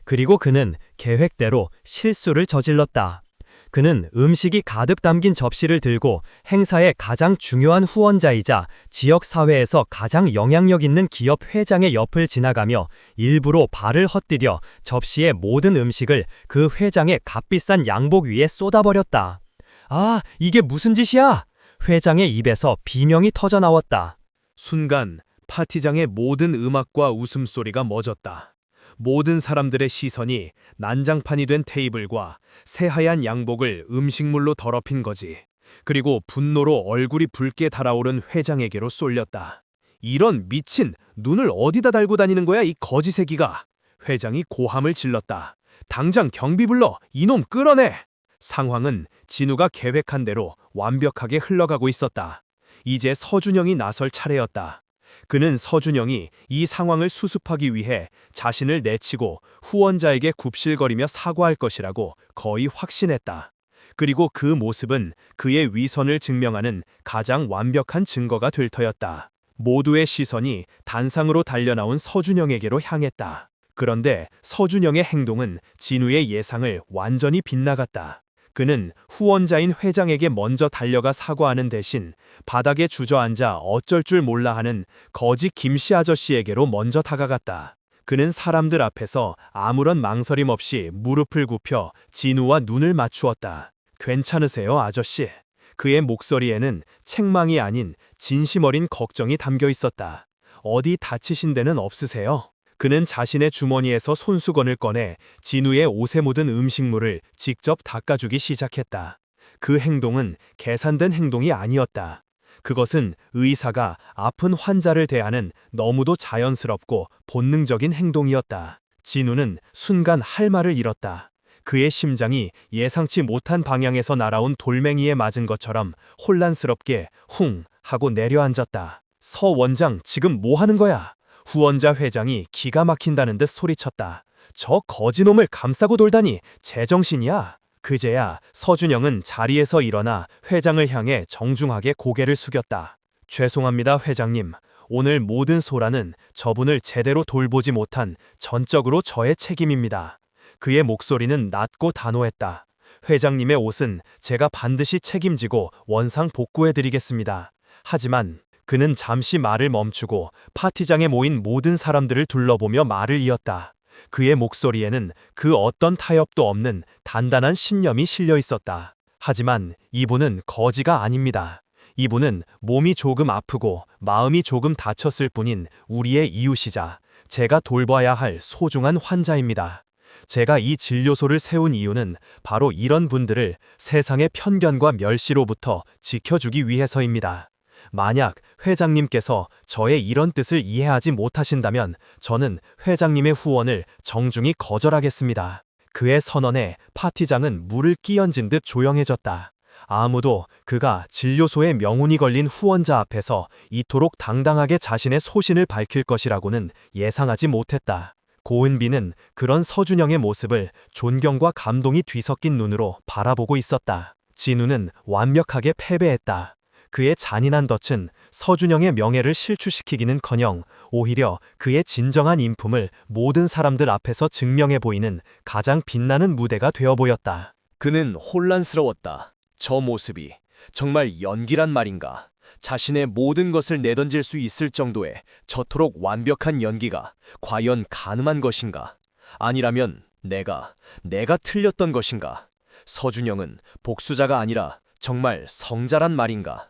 그리고 그는 계획대로 실수를 저질렀다. 그는 음식이 가득 담긴 접시를 들고 행사의 가장 중요한 후원자이자 지역사회에서 가장 영향력 있는 기업 회장의 옆을 지나가며 일부러 발을 헛디뎌 접시의 모든 음식을 그 회장의 값비싼 양복 위에 쏟아버렸다. 아, 이게 무슨 짓이야? 회장의 입에서 비명이 터져나왔다. 순간 파티장의 모든 음악과 웃음소리가 멎었다. 모든 사람들의 시선이 난장판이 된 테이블과 새하얀 양복을 음식물로 더럽힌 거지. 그리고 분노로 얼굴이 붉게 달아오른 회장에게로 쏠렸다. 이런 미친, 눈을 어디다 달고 다니는 거야, 이 거지 새끼가. 회장이 고함을 질렀다. 당장 경비 불러, 이놈 끌어내. 상황은 진우가 계획한 대로 완벽하게 흘러가고 있었다. 이제 서준영이 나설 차례였다. 그는 서준영이 이 상황을 수습하기 위해 자신을 내치고 후원자에게 굽실거리며 사과할 것이라고 거의 확신했다. 그리고 그 모습은 그의 위선을 증명하는 가장 완벽한 증거가 될 터였다. 모두의 시선이 단상으로 달려나온 서준영에게로 향했다. 그런데 서준영의 행동은 진우의 예상을 완전히 빗나갔다. 그는 후원자인 회장에게 먼저 달려가 사과하는 대신 바닥에 주저앉아 어쩔 줄 몰라 하는 거지 김씨 아저씨에게로 먼저 다가갔다. 그는 사람들 앞에서 아무런 망설임 없이 무릎을 굽혀 진우와 눈을 맞추었다. 괜찮으세요, 아저씨? 그의 목소리에는 책망이 아닌 진심 어린 걱정이 담겨 있었다. 어디 다치신 데는 없으세요? 그는 자신의 주머니에서 손수건을 꺼내 진우의 옷에 묻은 음식물을 직접 닦아주기 시작했다. 그 행동은 계산된 행동이 아니었다. 그것은 의사가 아픈 환자를 대하는 너무도 자연스럽고 본능적인 행동이었다. 진우는 순간 할 말을 잃었다. 그의 심장이 예상치 못한 방향에서 날아온 돌멩이에 맞은 것처럼 혼란스럽게 쿵 하고 내려앉았다. 서 원장, 지금 뭐 하는 거야? 후원자 회장이 기가 막힌다는 듯 소리쳤다. 저 거지놈을 감싸고 돌다니 제정신이야? 그제야 서준영은 자리에서 일어나 회장을 향해 정중하게 고개를 숙였다. 죄송합니다, 회장님. 오늘 모든 소란은 저분을 제대로 돌보지 못한 전적으로 저의 책임입니다. 그의 목소리는 낮고 단호했다. 회장님의 옷은 제가 반드시 책임지고 원상 복구해드리겠습니다. 하지만 그는 잠시 말을 멈추고 파티장에 모인 모든 사람들을 둘러보며 말을 이었다. 그의 목소리에는 그 어떤 타협도 없는 단단한 신념이 실려 있었다. 하지만 이분은 거지가 아닙니다. 이분은 몸이 조금 아프고 마음이 조금 다쳤을 뿐인 우리의 이웃이자 제가 돌봐야 할 소중한 환자입니다. 제가 이 진료소를 세운 이유는 바로 이런 분들을 세상의 편견과 멸시로부터 지켜주기 위해서입니다. 만약 회장님께서 저의 이런 뜻을 이해하지 못하신다면 저는 회장님의 후원을 정중히 거절하겠습니다. 그의 선언에 파티장은 물을 끼얹은 듯 조용해졌다. 아무도 그가 진료소에 명운이 걸린 후원자 앞에서 이토록 당당하게 자신의 소신을 밝힐 것이라고는 예상하지 못했다. 고은비는 그런 서준영의 모습을 존경과 감동이 뒤섞인 눈으로 바라보고 있었다. 진우는 완벽하게 패배했다. 그의 잔인한 덫은 서준영의 명예를 실추시키기는커녕 오히려 그의 진정한 인품을 모든 사람들 앞에서 증명해 보이는 가장 빛나는 무대가 되어 보였다. 그는 혼란스러웠다. 저 모습이 정말 연기란 말인가? 자신의 모든 것을 내던질 수 있을 정도의 저토록 완벽한 연기가 과연 가능한 것인가? 아니라면 내가 틀렸던 것인가? 서준영은 복수자가 아니라 정말 성자란 말인가?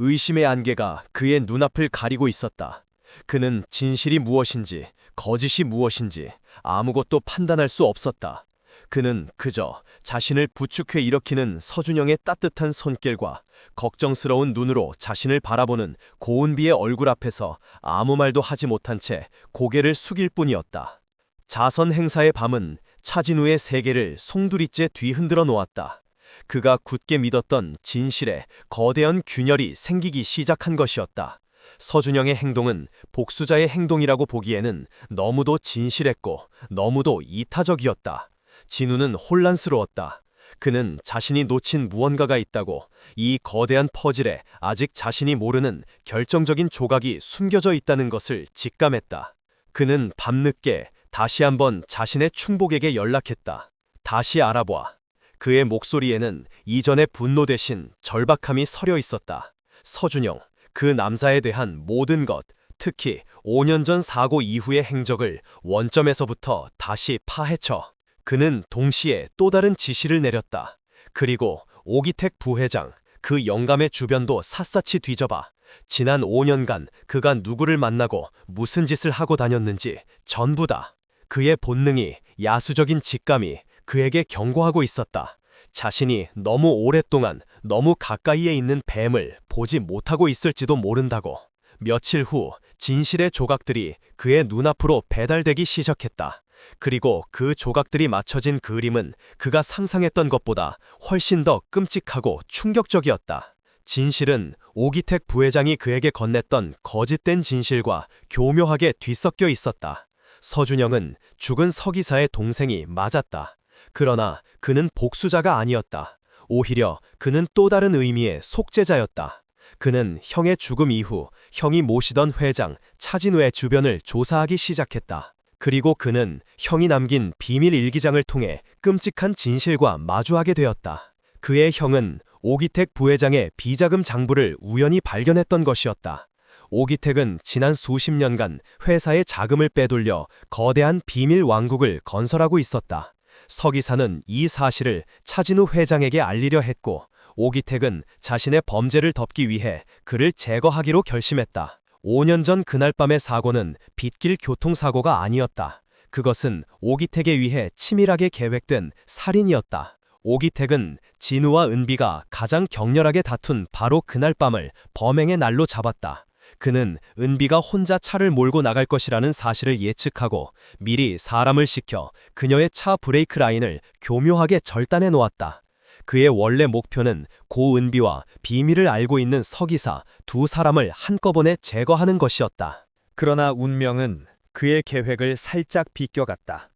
의심의 안개가 그의 눈앞을 가리고 있었다. 그는 진실이 무엇인지 거짓이 무엇인지 아무것도 판단할 수 없었다. 그는 그저 자신을 부축해 일으키는 서준영의 따뜻한 손길과 걱정스러운 눈으로 자신을 바라보는 고은비의 얼굴 앞에서 아무 말도 하지 못한 채 고개를 숙일 뿐이었다. 자선 행사의 밤은 차진우의 세계를 송두리째 뒤흔들어 놓았다. 그가 굳게 믿었던 진실에 거대한 균열이 생기기 시작한 것이었다. 서준영의 행동은 복수자의 행동이라고 보기에는 너무도 진실했고 너무도 이타적이었다. 진우는 혼란스러웠다. 그는 자신이 놓친 무언가가 있다고, 이 거대한 퍼즐에 아직 자신이 모르는 결정적인 조각이 숨겨져 있다는 것을 직감했다. 그는 밤늦게 다시 한번 자신의 충복에게 연락했다. 다시 알아봐. 그의 목소리에는 이전의 분노 대신 절박함이 서려 있었다. 서준영, 그 남자에 대한 모든 것, 특히 5년 전 사고 이후의 행적을 원점에서부터 다시 파헤쳐. 그는 동시에 또 다른 지시를 내렸다. 그리고 오기택 부회장, 그 영감의 주변도 샅샅이 뒤져봐. 지난 5년간 그가 누구를 만나고 무슨 짓을 하고 다녔는지 전부 다. 그의 본능이, 야수적인 직감이 그에게 경고하고 있었다. 자신이 너무 오랫동안 너무 가까이에 있는 뱀을 보지 못하고 있을지도 모른다고. 며칠 후 진실의 조각들이 그의 눈앞으로 배달되기 시작했다. 그리고 그 조각들이 맞춰진 그림은 그가 상상했던 것보다 훨씬 더 끔찍하고 충격적이었다. 진실은 오기택 부회장이 그에게 건넸던 거짓된 진실과 교묘하게 뒤섞여 있었다. 서준영은 죽은 서기사의 동생이 맞았다. 그러나 그는 복수자가 아니었다. 오히려 그는 또 다른 의미의 속죄자였다. 그는 형의 죽음 이후 형이 모시던 회장 차진우의 주변을 조사하기 시작했다. 그리고 그는 형이 남긴 비밀 일기장을 통해 끔찍한 진실과 마주하게 되었다. 그의 형은 오기택 부회장의 비자금 장부를 우연히 발견했던 것이었다. 오기택은 지난 수십 년간 회사의 자금을 빼돌려 거대한 비밀 왕국을 건설하고 있었다. 서기사는 이 사실을 차진우 회장에게 알리려 했고, 오기택은 자신의 범죄를 덮기 위해 그를 제거하기로 결심했다. 5년 전 그날 밤의 사고는 빗길 교통사고가 아니었다. 그것은 오기택에 의해 치밀하게 계획된 살인이었다. 오기택은 진우와 은비가 가장 격렬하게 다툰 바로 그날 밤을 범행의 날로 잡았다. 그는 은비가 혼자 차를 몰고 나갈 것이라는 사실을 예측하고 미리 사람을 시켜 그녀의 차 브레이크 라인을 교묘하게 절단해 놓았다. 그의 원래 목표는 고 은비와 비밀을 알고 있는 서기사 두 사람을 한꺼번에 제거하는 것이었다. 그러나 운명은 그의 계획을 살짝 비껴갔다.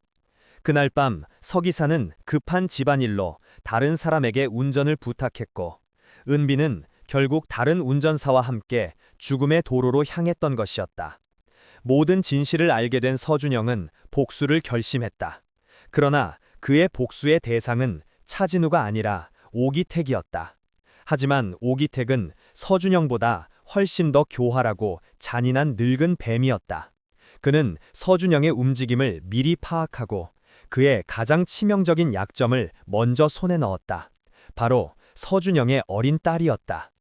그날 밤 서기사는 급한 집안일로 다른 사람에게 운전을 부탁했고, 은비는 결국 다른 운전사와 함께 죽음의 도로로 향했던 것이었다. 모든 진실을 알게 된 서준영은 복수를 결심했다. 그러나 그의 복수의 대상은 차진우가 아니라 오기택이었다. 하지만 오기택은 서준영보다 훨씬 더 교활하고 잔인한 늙은 뱀이었다. 그는 서준영의 움직임을 미리 파악하고 그의 가장 치명적인 약점을 먼저 손에 넣었다. 바로 서준영의 어린 딸이었다.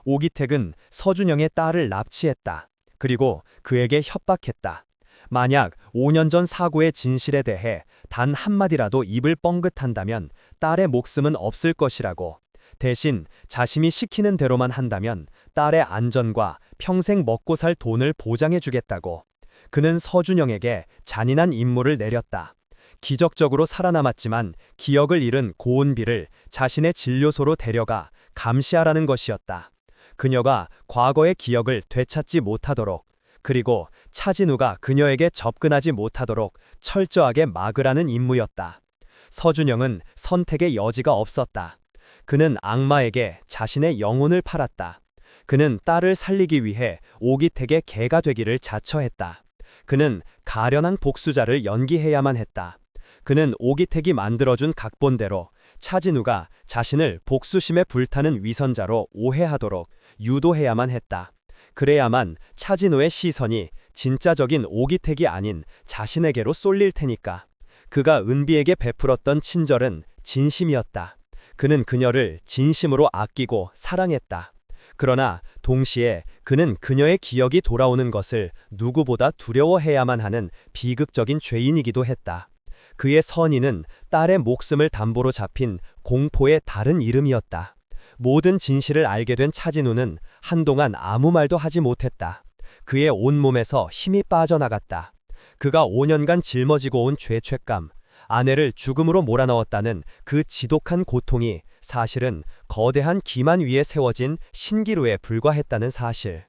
오기택은 서준영의 딸을 납치했다. 그리고 그에게 협박했다. 만약 5년 전 사고의 진실에 대해 단 한마디라도 입을 뻥긋한다면 딸의 목숨은 없을 것이라고, 대신 자신이 시키는 대로만 한다면 딸의 안전과 평생 먹고 살 돈을 보장해주겠다고. 그는 서준영에게 잔인한 임무를 내렸다. 기적적으로 살아남았지만 기억을 잃은 고은비를 자신의 진료소로 데려가 감시하라는 것이었다. 그녀가 과거의 기억을 되찾지 못하도록, 그리고 차진우가 그녀에게 접근하지 못하도록 철저하게 막으라는 임무였다. 서준영은 선택의 여지가 없었다. 그는 악마에게 자신의 영혼을 팔았다. 그는 딸을 살리기 위해 오기택의 개가 되기를 자처했다. 그는 가련한 복수자를 연기해야만 했다. 그는 오기택이 만들어준 각본대로 차진우가 자신을 복수심에 불타는 위선자로 오해하도록 유도해야만 했다. 그래야만 차진우의 시선이 진짜적인 오기택이 아닌 자신에게로 쏠릴 테니까. 그가 은비에게 베풀었던 친절은 진심이었다. 그는 그녀를 진심으로 아끼고 사랑했다. 그러나 동시에 그는 그녀의 기억이 돌아오는 것을 누구보다 두려워해야만 하는 비극적인 죄인이기도 했다. 그의 선의는 딸의 목숨을 담보로 잡힌 공포의 다른 이름이었다. 모든 진실을 알게 된 차진우는 한동안 아무 말도 하지 못했다. 그의 온몸에서 힘이 빠져나갔다. 그가 5년간 짊어지고 온 죄책감, 아내를 죽음으로 몰아넣었다는 그 지독한 고통이 사실은 거대한 기만 위에 세워진 신기루에 불과했다는 사실.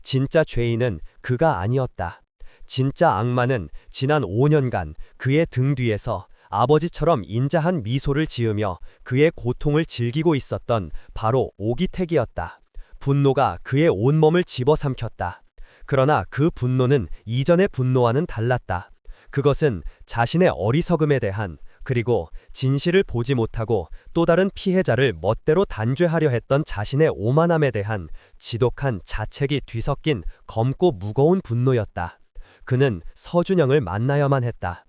진짜 죄인은 그가 아니었다. 진짜 악마는 지난 5년간 그의 등 뒤에서 아버지처럼 인자한 미소를 지으며 그의 고통을 즐기고 있었던 바로 오기택이었다. 분노가 그의 온몸을 집어삼켰다. 그러나 그 분노는 이전의 분노와는 달랐다. 그것은 자신의 어리석음에 대한, 그리고 진실을 보지 못하고 또 다른 피해자를 멋대로 단죄하려 했던 자신의 오만함에 대한 지독한 자책이 뒤섞인 검고 무거운 분노였다. 그는 서준영을 만나야만 했다.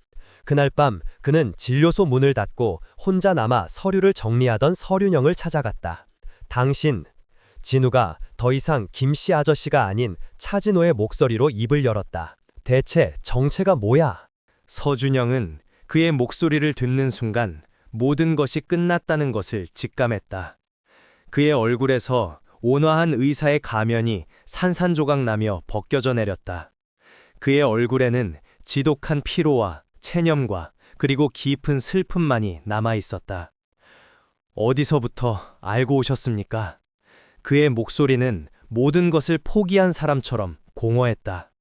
그날 밤 그는 진료소 문을 닫고 혼자 남아 서류를 정리하던 서륜영을 찾아갔다. 당신, 진우가 더 이상 김씨 아저씨가 아닌 차진호의 목소리로 입을 열었다. 대체 정체가 뭐야? 서준영은 그의 목소리를 듣는 순간 모든 것이 끝났다는 것을 직감했다. 그의 얼굴에서 온화한 의사의 가면이 산산조각 나며 벗겨져 내렸다. 그의 얼굴에는 지독한 피로와 체념과 그리고 깊은 슬픔만이 남아 있었다. 어디서부터 알고 오셨습니까? 그의 목소리는 모든 것을 포기한 사람처럼 공허했다.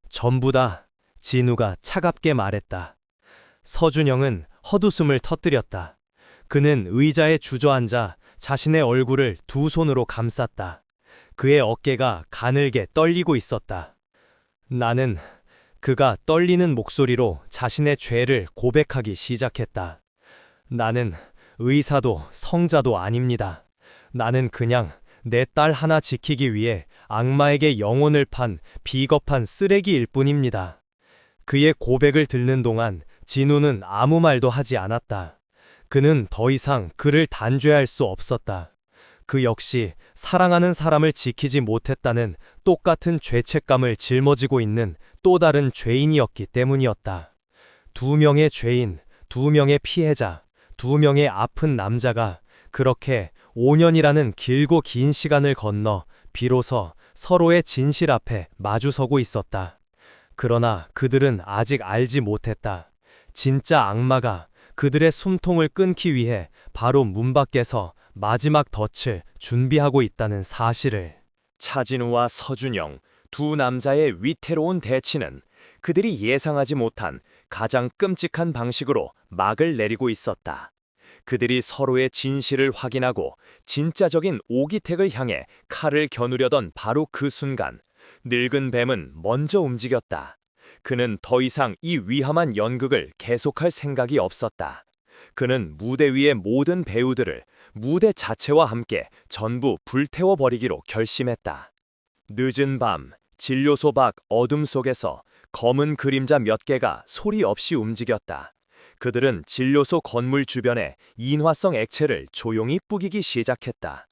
전부 다, 진우가 차갑게 말했다. 서준영은 헛웃음을 터뜨렸다. 그는 의자에 주저앉아 자신의 얼굴을 두 손으로 감쌌다. 그의 어깨가 가늘게 떨리고 있었다. 나는, 그가 떨리는 목소리로 자신의 죄를 고백하기 시작했다. 나는 의사도 성자도 아닙니다. 나는 그냥 내 딸 하나 지키기 위해 악마에게 영혼을 판 비겁한 쓰레기일 뿐입니다. 그의 고백을 듣는 동안 진우는 아무 말도 하지 않았다. 그는 더 이상 그를 단죄할 수 없었다. 그 역시 사랑하는 사람을 지키지 못했다는 똑같은 죄책감을 짊어지고 있는 또 다른 죄인이었기 때문이었다. 두 명의 죄인, 두 명의 피해자, 두 명의 아픈 남자가 그렇게 5년이라는 길고 긴 시간을 건너 비로소 서로의 진실 앞에 마주서고 있었다. 그러나 그들은 아직 알지 못했다. 진짜 악마가 그들의 숨통을 끊기 위해 바로 문 밖에서 마지막 덫을 준비하고 있다는 사실을. 차진우와 서준영, 두 남자의 위태로운 대치는 그들이 예상하지 못한 가장 끔찍한 방식으로 막을 내리고 있었다. 그들이 서로의 진실을 확인하고 진짜적인 오기택을 향해 칼을 겨누려던 바로 그 순간, 늙은 뱀은 먼저 움직였다. 그는 더 이상 이 위험한 연극을 계속할 생각이 없었다. 그는 무대 위의 모든 배우들을 무대 자체와 함께 전부 불태워버리기로 결심했다. 늦은 밤, 진료소 밖 어둠 속에서 검은 그림자 몇 개가 소리 없이 움직였다. 그들은 진료소 건물 주변에 인화성 액체를 조용히 뿌기기 시작했다.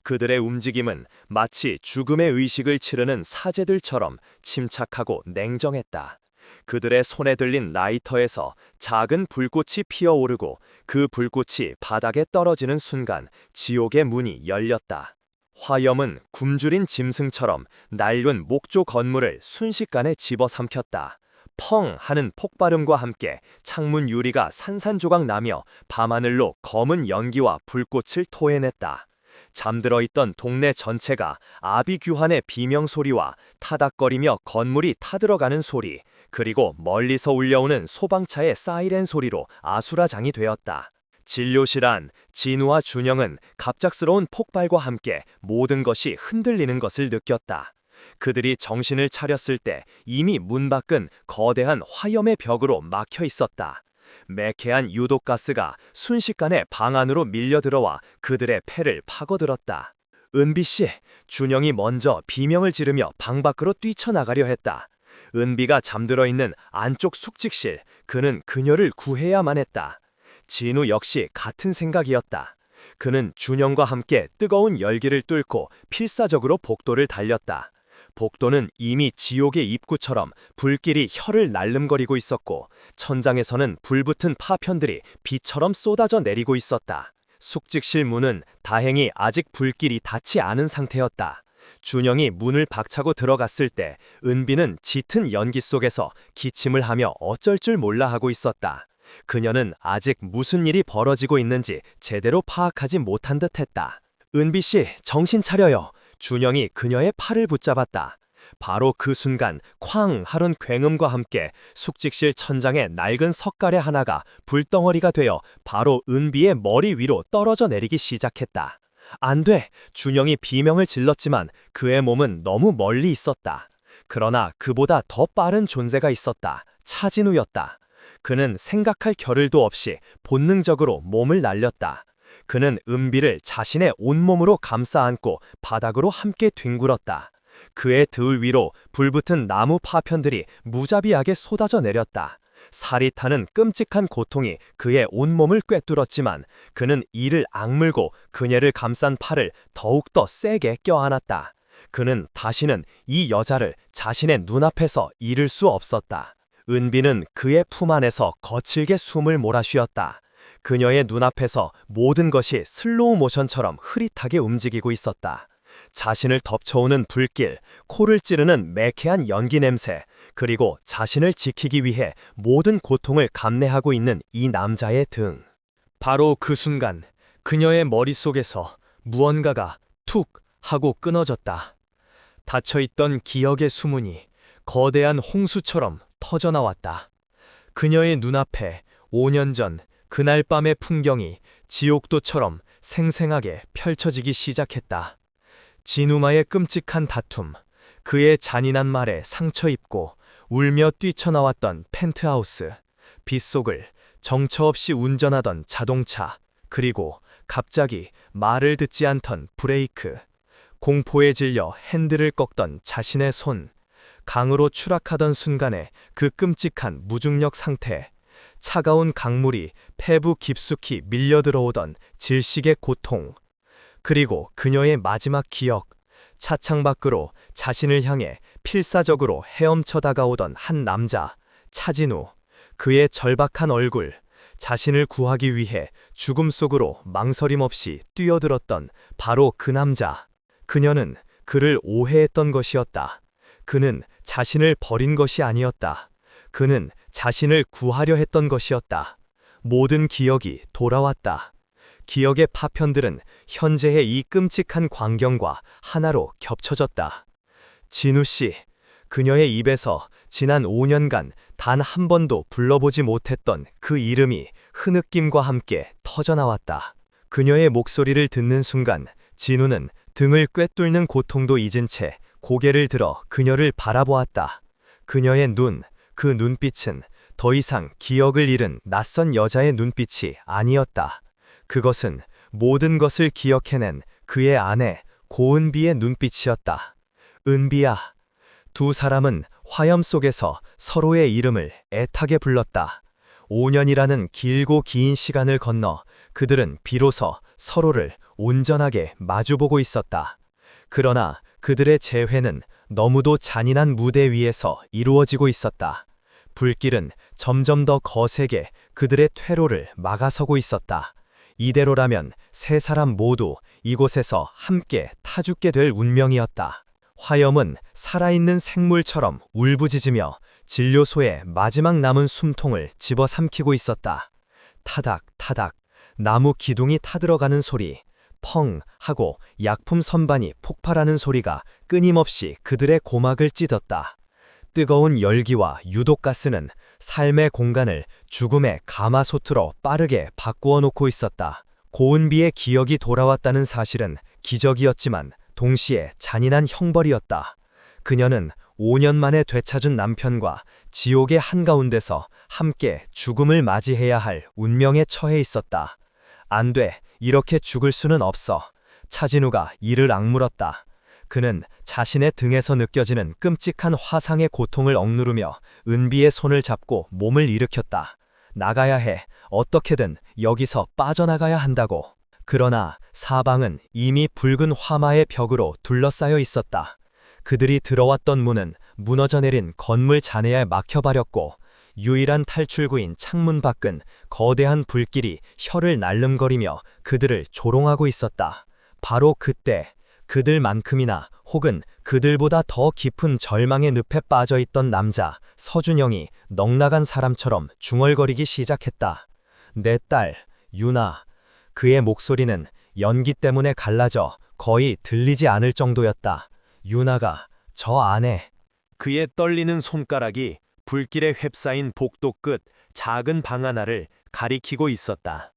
그들의 움직임은 마치 죽음의 의식을 치르는 사제들처럼 침착하고 냉정했다. 그들의 손에 들린 라이터에서 작은 불꽃이 피어오르고 그 불꽃이 바닥에 떨어지는 순간 지옥의 문이 열렸다. 화염은 굶주린 짐승처럼 낡은 목조 건물을 순식간에 집어삼켰다. 펑 하는 폭발음과 함께 창문 유리가 산산조각 나며 밤하늘로 검은 연기와 불꽃을 토해냈다. 잠들어 있던 동네 전체가 아비규환의 비명소리와 타닥거리며 건물이 타들어가는 소리, 그리고 멀리서 울려오는 소방차의 사이렌 소리로 아수라장이 되었다. 진료실 안 진우와 준영은 갑작스러운 폭발과 함께 모든 것이 흔들리는 것을 느꼈다. 그들이 정신을 차렸을 때 이미 문 밖은 거대한 화염의 벽으로 막혀 있었다. 매캐한 유독가스가 순식간에 방 안으로 밀려들어와 그들의 폐를 파고들었다. 은비씨, 준영이 먼저 비명을 지르며 방 밖으로 뛰쳐나가려 했다. 은비가 잠들어 있는 안쪽 숙직실, 그는 그녀를 구해야만 했다. 진우 역시 같은 생각이었다. 그는 준영과 함께 뜨거운 열기를 뚫고 필사적으로 복도를 달렸다. 복도는 이미 지옥의 입구처럼 불길이 혀를 날름거리고 있었고 천장에서는 불붙은 파편들이 비처럼 쏟아져 내리고 있었다. 숙직실 문은 다행히 아직 불길이 닿지 않은 상태였다. 준영이 문을 박차고 들어갔을 때 은비는 짙은 연기 속에서 기침을 하며 어쩔 줄 몰라 하고 있었다. 그녀는 아직 무슨 일이 벌어지고 있는지 제대로 파악하지 못한 듯했다. 은비씨, 정신 차려요. 준영이 그녀의 팔을 붙잡았다. 바로 그 순간 쾅 하는 굉음과 함께 숙직실 천장에 낡은 석가래 하나가 불덩어리가 되어 바로 은비의 머리 위로 떨어져 내리기 시작했다. 안 돼! 준영이 비명을 질렀지만 그의 몸은 너무 멀리 있었다. 그러나 그보다 더 빠른 존재가 있었다. 차진우였다. 그는 생각할 겨를도 없이 본능적으로 몸을 날렸다. 그는 은비를 자신의 온몸으로 감싸 안고 바닥으로 함께 뒹굴었다. 그의 등 위로 불붙은 나무 파편들이 무자비하게 쏟아져 내렸다. 살이 타는 끔찍한 고통이 그의 온몸을 꿰뚫었지만 그는 이를 악물고 그녀를 감싼 팔을 더욱더 세게 껴안았다. 그는 다시는 이 여자를 자신의 눈앞에서 잃을 수 없었다. 은비는 그의 품 안에서 거칠게 숨을 몰아쉬었다. 그녀의 눈앞에서 모든 것이 슬로우 모션처럼 흐릿하게 움직이고 있었다. 자신을 덮쳐오는 불길, 코를 찌르는 매캐한 연기 냄새, 그리고 자신을 지키기 위해 모든 고통을 감내하고 있는 이 남자의 등. 바로 그 순간 그녀의 머릿속에서 무언가가 툭 하고 끊어졌다. 닫혀있던 기억의 수문이 거대한 홍수처럼 터져나왔다. 그녀의 눈앞에 5년 전 그날 밤의 풍경이 지옥도처럼 생생하게 펼쳐지기 시작했다. 진우마의 끔찍한 다툼, 그의 잔인한 말에 상처 입고 울며 뛰쳐나왔던 펜트하우스, 빗속을 정처 없이 운전하던 자동차, 그리고 갑자기 말을 듣지 않던 브레이크. 공포에 질려 핸들을 꺾던 자신의 손. 강으로 추락하던 순간에 그 끔찍한 무중력 상태. 차가운 강물이 폐부 깊숙이 밀려들어오던 질식의 고통. 그리고 그녀의 마지막 기억. 차창 밖으로 자신을 향해 필사적으로 헤엄쳐 다가오던 한 남자, 차진우. 그의 절박한 얼굴, 자신을 구하기 위해 죽음 속으로 망설임 없이 뛰어들었던 바로 그 남자. 그녀는 그를 오해했던 것이었다. 그는 자신을 버린 것이 아니었다. 그는 자신을 구하려 했던 것이었다. 모든 기억이 돌아왔다. 기억의 파편들은 현재의 이 끔찍한 광경과 하나로 겹쳐졌다. 진우 씨, 그녀의 입에서 지난 5년간 단 한 번도 불러보지 못했던 그 이름이 흐느낌과 함께 터져나왔다. 그녀의 목소리를 듣는 순간 진우는 등을 꿰뚫는 고통도 잊은 채 고개를 들어 그녀를 바라보았다. 그녀의 눈, 그 눈빛은 더 이상 기억을 잃은 낯선 여자의 눈빛이 아니었다. 그것은 모든 것을 기억해낸 그의 아내 고은비의 눈빛이었다. 은비야. 두 사람은 화염 속에서 서로의 이름을 애타게 불렀다. 5년이라는 길고 긴 시간을 건너 그들은 비로소 서로를 온전하게 마주보고 있었다. 그러나 그들의 재회는 너무도 잔인한 무대 위에서 이루어지고 있었다. 불길은 점점 더 거세게 그들의 퇴로를 막아서고 있었다. 이대로라면 세 사람 모두 이곳에서 함께 타죽게 될 운명이었다. 화염은 살아있는 생물처럼 울부짖으며 진료소의 마지막 남은 숨통을 집어삼키고 있었다. 타닥 타닥 나무 기둥이 타들어가는 소리, 펑 하고 약품 선반이 폭발하는 소리가 끊임없이 그들의 고막을 찢었다. 뜨거운 열기와 유독가스는 삶의 공간을 죽음의 가마솥으로 빠르게 바꾸어 놓고 있었다. 고은비의 기억이 돌아왔다는 사실은 기적이었지만 동시에 잔인한 형벌이었다. 그녀는 5년 만에 되찾은 남편과 지옥의 한가운데서 함께 죽음을 맞이해야 할 운명에 처해 있었다. 안 돼, 이렇게 죽을 수는 없어. 차진우가 이를 악물었다. 그는 자신의 등에서 느껴지는 끔찍한 화상의 고통을 억누르며 은비의 손을 잡고 몸을 일으켰다. 나가야 해. 어떻게든 여기서 빠져나가야 한다고. 그러나 사방은 이미 붉은 화마의 벽으로 둘러싸여 있었다. 그들이 들어왔던 문은 무너져 내린 건물 잔해에 막혀버렸고 유일한 탈출구인 창문 밖은 거대한 불길이 혀를 날름거리며 그들을 조롱하고 있었다. 바로 그때 그들만큼이나 혹은 그들보다 더 깊은 절망의 늪에 빠져있던 남자 서준영이 넉나간 사람처럼 중얼거리기 시작했다. 내 딸, 유나. 그의 목소리는 연기 때문에 갈라져 거의 들리지 않을 정도였다. 유나가 저 안에. 그의 떨리는 손가락이 불길에 휩싸인 복도 끝 작은 방 하나를 가리키고 있었다.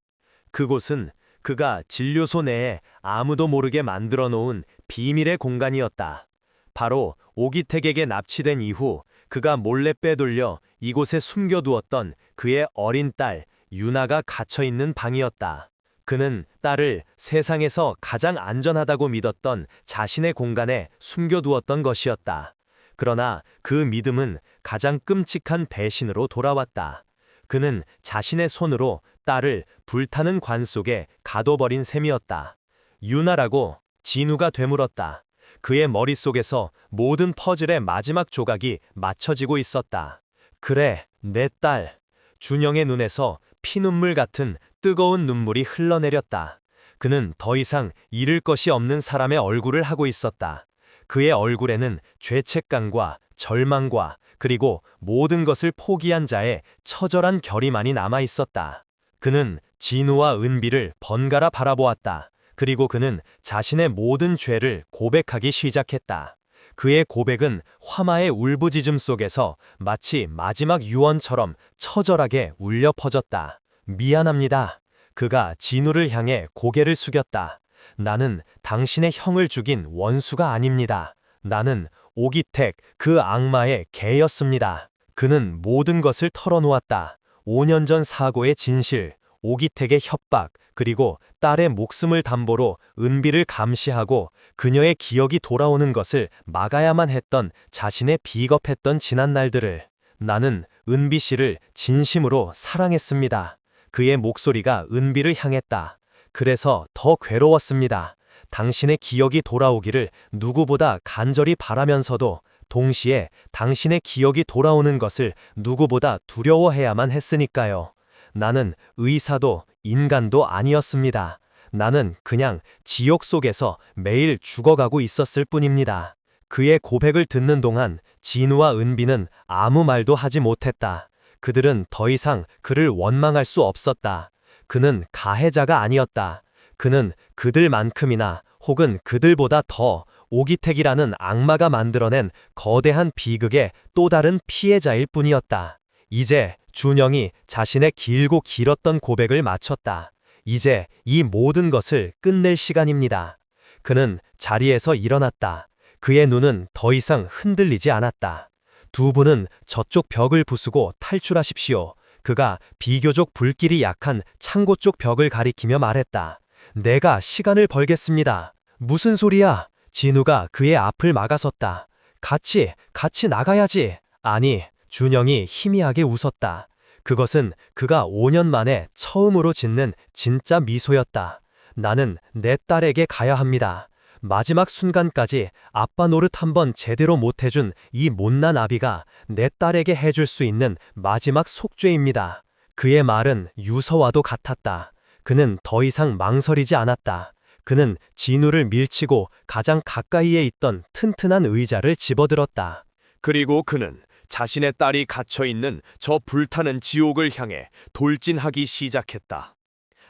그곳은 그가 진료소 내에 아무도 모르게 만들어 놓은 비밀의 공간이었다. 바로 오기택에게 납치된 이후 그가 몰래 빼돌려 이곳에 숨겨두었던 그의 어린 딸 유나가 갇혀있는 방이었다. 그는 딸을 세상에서 가장 안전하다고 믿었던 자신의 공간에 숨겨두었던 것이었다. 그러나 그 믿음은 가장 끔찍한 배신으로 돌아왔다. 그는 자신의 손으로 딸을 불타는 관 속에 가둬버린 셈이었다. 유나라고 진우가 되물었다. 그의 머릿속에서 모든 퍼즐의 마지막 조각이 맞춰지고 있었다. 그래, 내 딸. 준영의 눈에서 피눈물 같은 뜨거운 눈물이 흘러내렸다. 그는 더 이상 잃을 것이 없는 사람의 얼굴을 하고 있었다. 그의 얼굴에는 죄책감과 절망과 그리고 모든 것을 포기한 자의 처절한 결의만이 남아 있었다. 그는 진우와 은비를 번갈아 바라보았다. 그리고 그는 자신의 모든 죄를 고백하기 시작했다. 그의 고백은 화마의 울부짖음 속에서 마치 마지막 유언처럼 처절하게 울려 퍼졌다. 미안합니다. 그가 진우를 향해 고개를 숙였다. 나는 당신의 형을 죽인 원수가 아닙니다. 나는 오기택, 그 악마의 개였습니다. 그는 모든 것을 털어놓았다. 5년 전 사고의 진실, 오기택의 협박, 그리고 딸의 목숨을 담보로 은비를 감시하고 그녀의 기억이 돌아오는 것을 막아야만 했던 자신의 비겁했던 지난날들을 나는 은비 씨를 진심으로 사랑했습니다. 그의 목소리가 은비를 향했다. 그래서 더 괴로웠습니다. 당신의 기억이 돌아오기를 누구보다 간절히 바라면서도 동시에 당신의 기억이 돌아오는 것을 누구보다 두려워해야만 했으니까요. 나는 의사도 인간도 아니었습니다. 나는 그냥 지옥 속에서 매일 죽어가고 있었을 뿐입니다. 그의 고백을 듣는 동안 진우와 은비는 아무 말도 하지 못했다. 그들은 더 이상 그를 원망할 수 없었다. 그는 가해자가 아니었다. 그는 그들만큼이나 혹은 그들보다 더 오기택이라는 악마가 만들어낸 거대한 비극의 또 다른 피해자일 뿐이었다. 이제 준영이 자신의 길고 길었던 고백을 마쳤다. 이제 이 모든 것을 끝낼 시간입니다. 그는 자리에서 일어났다. 그의 눈은 더 이상 흔들리지 않았다. 두 분은 저쪽 벽을 부수고 탈출하십시오. 그가 비교적 불길이 약한 창고 쪽 벽을 가리키며 말했다. 내가 시간을 벌겠습니다. 무슨 소리야? 진우가 그의 앞을 막아섰다. 같이 나가야지. 아니, 준영이 희미하게 웃었다. 그것은 그가 5년 만에 처음으로 짓는 진짜 미소였다. 나는 내 딸에게 가야 합니다. 마지막 순간까지 아빠 노릇 한번 제대로 못해준 이 못난 아비가 내 딸에게 해줄 수 있는 마지막 속죄입니다. 그의 말은 유서와도 같았다. 그는 더 이상 망설이지 않았다. 그는 진우를 밀치고 가장 가까이에 있던 튼튼한 의자를 집어들었다. 그리고 그는 자신의 딸이 갇혀있는 저 불타는 지옥을 향해 돌진하기 시작했다.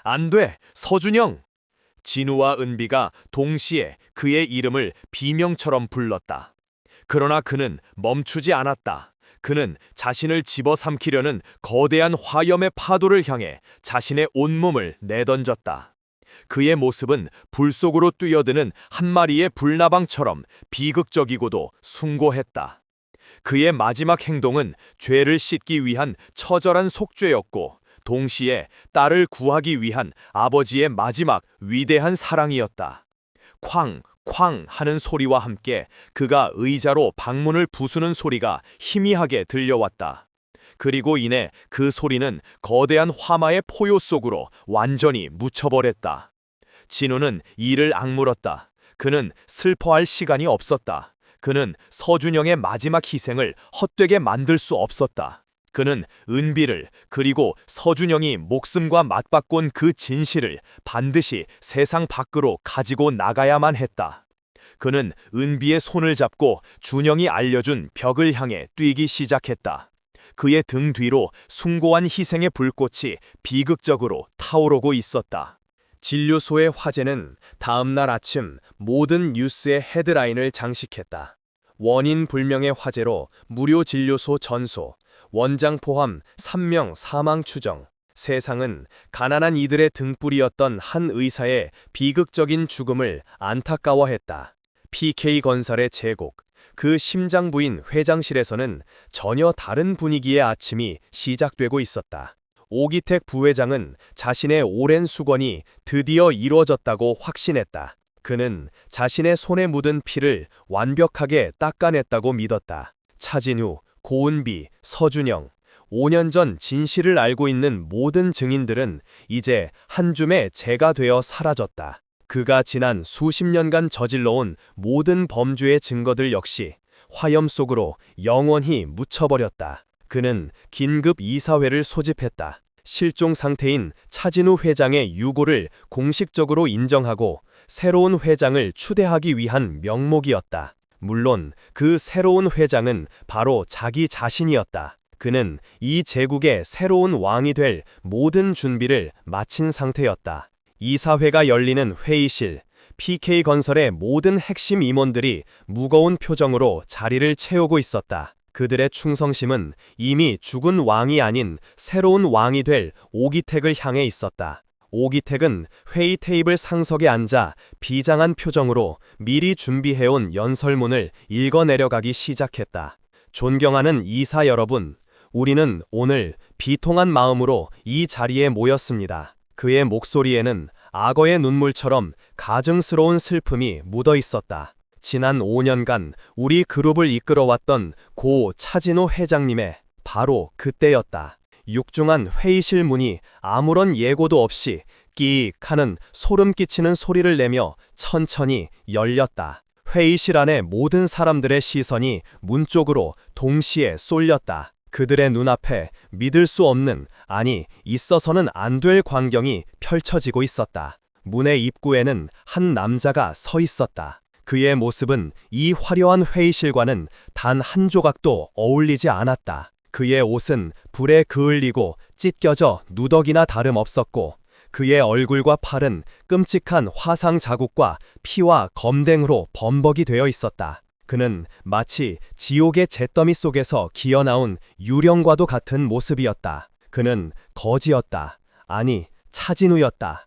안 돼, 서준영! 진우와 은비가 동시에 그의 이름을 비명처럼 불렀다. 그러나 그는 멈추지 않았다. 그는 자신을 집어삼키려는 거대한 화염의 파도를 향해 자신의 온몸을 내던졌다. 그의 모습은 불 속으로 뛰어드는 한 마리의 불나방처럼 비극적이고도 숭고했다. 그의 마지막 행동은 죄를 씻기 위한 처절한 속죄였고 동시에 딸을 구하기 위한 아버지의 마지막 위대한 사랑이었다. 쾅! 쾅! 하는 소리와 함께 그가 의자로 방문을 부수는 소리가 희미하게 들려왔다. 그리고 이내 그 소리는 거대한 화마의 포효 속으로 완전히 묻혀버렸다. 진우는 이를 악물었다. 그는 슬퍼할 시간이 없었다. 그는 서준영의 마지막 희생을 헛되게 만들 수 없었다. 그는 은비를 그리고 서준영이 목숨과 맞바꾼 그 진실을 반드시 세상 밖으로 가지고 나가야만 했다. 그는 은비의 손을 잡고 준영이 알려준 벽을 향해 뛰기 시작했다. 그의 등 뒤로 숭고한 희생의 불꽃이 비극적으로 타오르고 있었다. 진료소의 화재는 다음 날 아침 모든 뉴스의 헤드라인을 장식했다. 원인 불명의 화재로 무료 진료소 전소, 원장 포함 3명 사망 추정. 세상은 가난한 이들의 등불이었던 한 의사의 비극적인 죽음을 안타까워했다. PK건설의 제국, 그 심장 부인 회장실에서는 전혀 다른 분위기의 아침이 시작되고 있었다. 오기택 부회장은 자신의 오랜 수건이 드디어 이루어졌다고 확신했다. 그는 자신의 손에 묻은 피를 완벽하게 닦아냈다고 믿었다. 차진우, 고은비, 서준영, 5년 전 진실을 알고 있는 모든 증인들은 이제 한 줌의 재가 되어 사라졌다. 그가 지난 수십 년간 저질러온 모든 범죄의 증거들 역시 화염 속으로 영원히 묻혀버렸다. 그는 긴급 이사회를 소집했다. 실종 상태인 차진우 회장의 유고를 공식적으로 인정하고 새로운 회장을 추대하기 위한 명목이었다. 물론 그 새로운 회장은 바로 자기 자신이었다. 그는 이 제국의 새로운 왕이 될 모든 준비를 마친 상태였다. 이사회가 열리는 회의실, PK건설의 모든 핵심 임원들이 무거운 표정으로 자리를 채우고 있었다. 그들의 충성심은 이미 죽은 왕이 아닌 새로운 왕이 될 오기택을 향해 있었다. 오기택은 회의 테이블 상석에 앉아 비장한 표정으로 미리 준비해온 연설문을 읽어내려가기 시작했다. 존경하는 이사 여러분, 우리는 오늘 비통한 마음으로 이 자리에 모였습니다. 그의 목소리에는 악어의 눈물처럼 가증스러운 슬픔이 묻어 있었다. 지난 5년간 우리 그룹을 이끌어왔던 고 차진호 회장님의 바로 그때였다. 육중한 회의실 문이 아무런 예고도 없이 끼익 하는 소름 끼치는 소리를 내며 천천히 열렸다. 회의실 안의 모든 사람들의 시선이 문 쪽으로 동시에 쏠렸다. 그들의 눈앞에 믿을 수 없는, 아니 있어서는 안 될 광경이 펼쳐지고 있었다. 문의 입구에는 한 남자가 서 있었다. 그의 모습은 이 화려한 회의실과는 단 한 조각도 어울리지 않았다. 그의 옷은 불에 그을리고 찢겨져 누더기나 다름없었고 그의 얼굴과 팔은 끔찍한 화상 자국과 피와 검댕으로 범벅이 되어 있었다. 그는 마치 지옥의 잿더미 속에서 기어나온 유령과도 같은 모습이었다. 그는 거지였다. 아니, 차진우였다.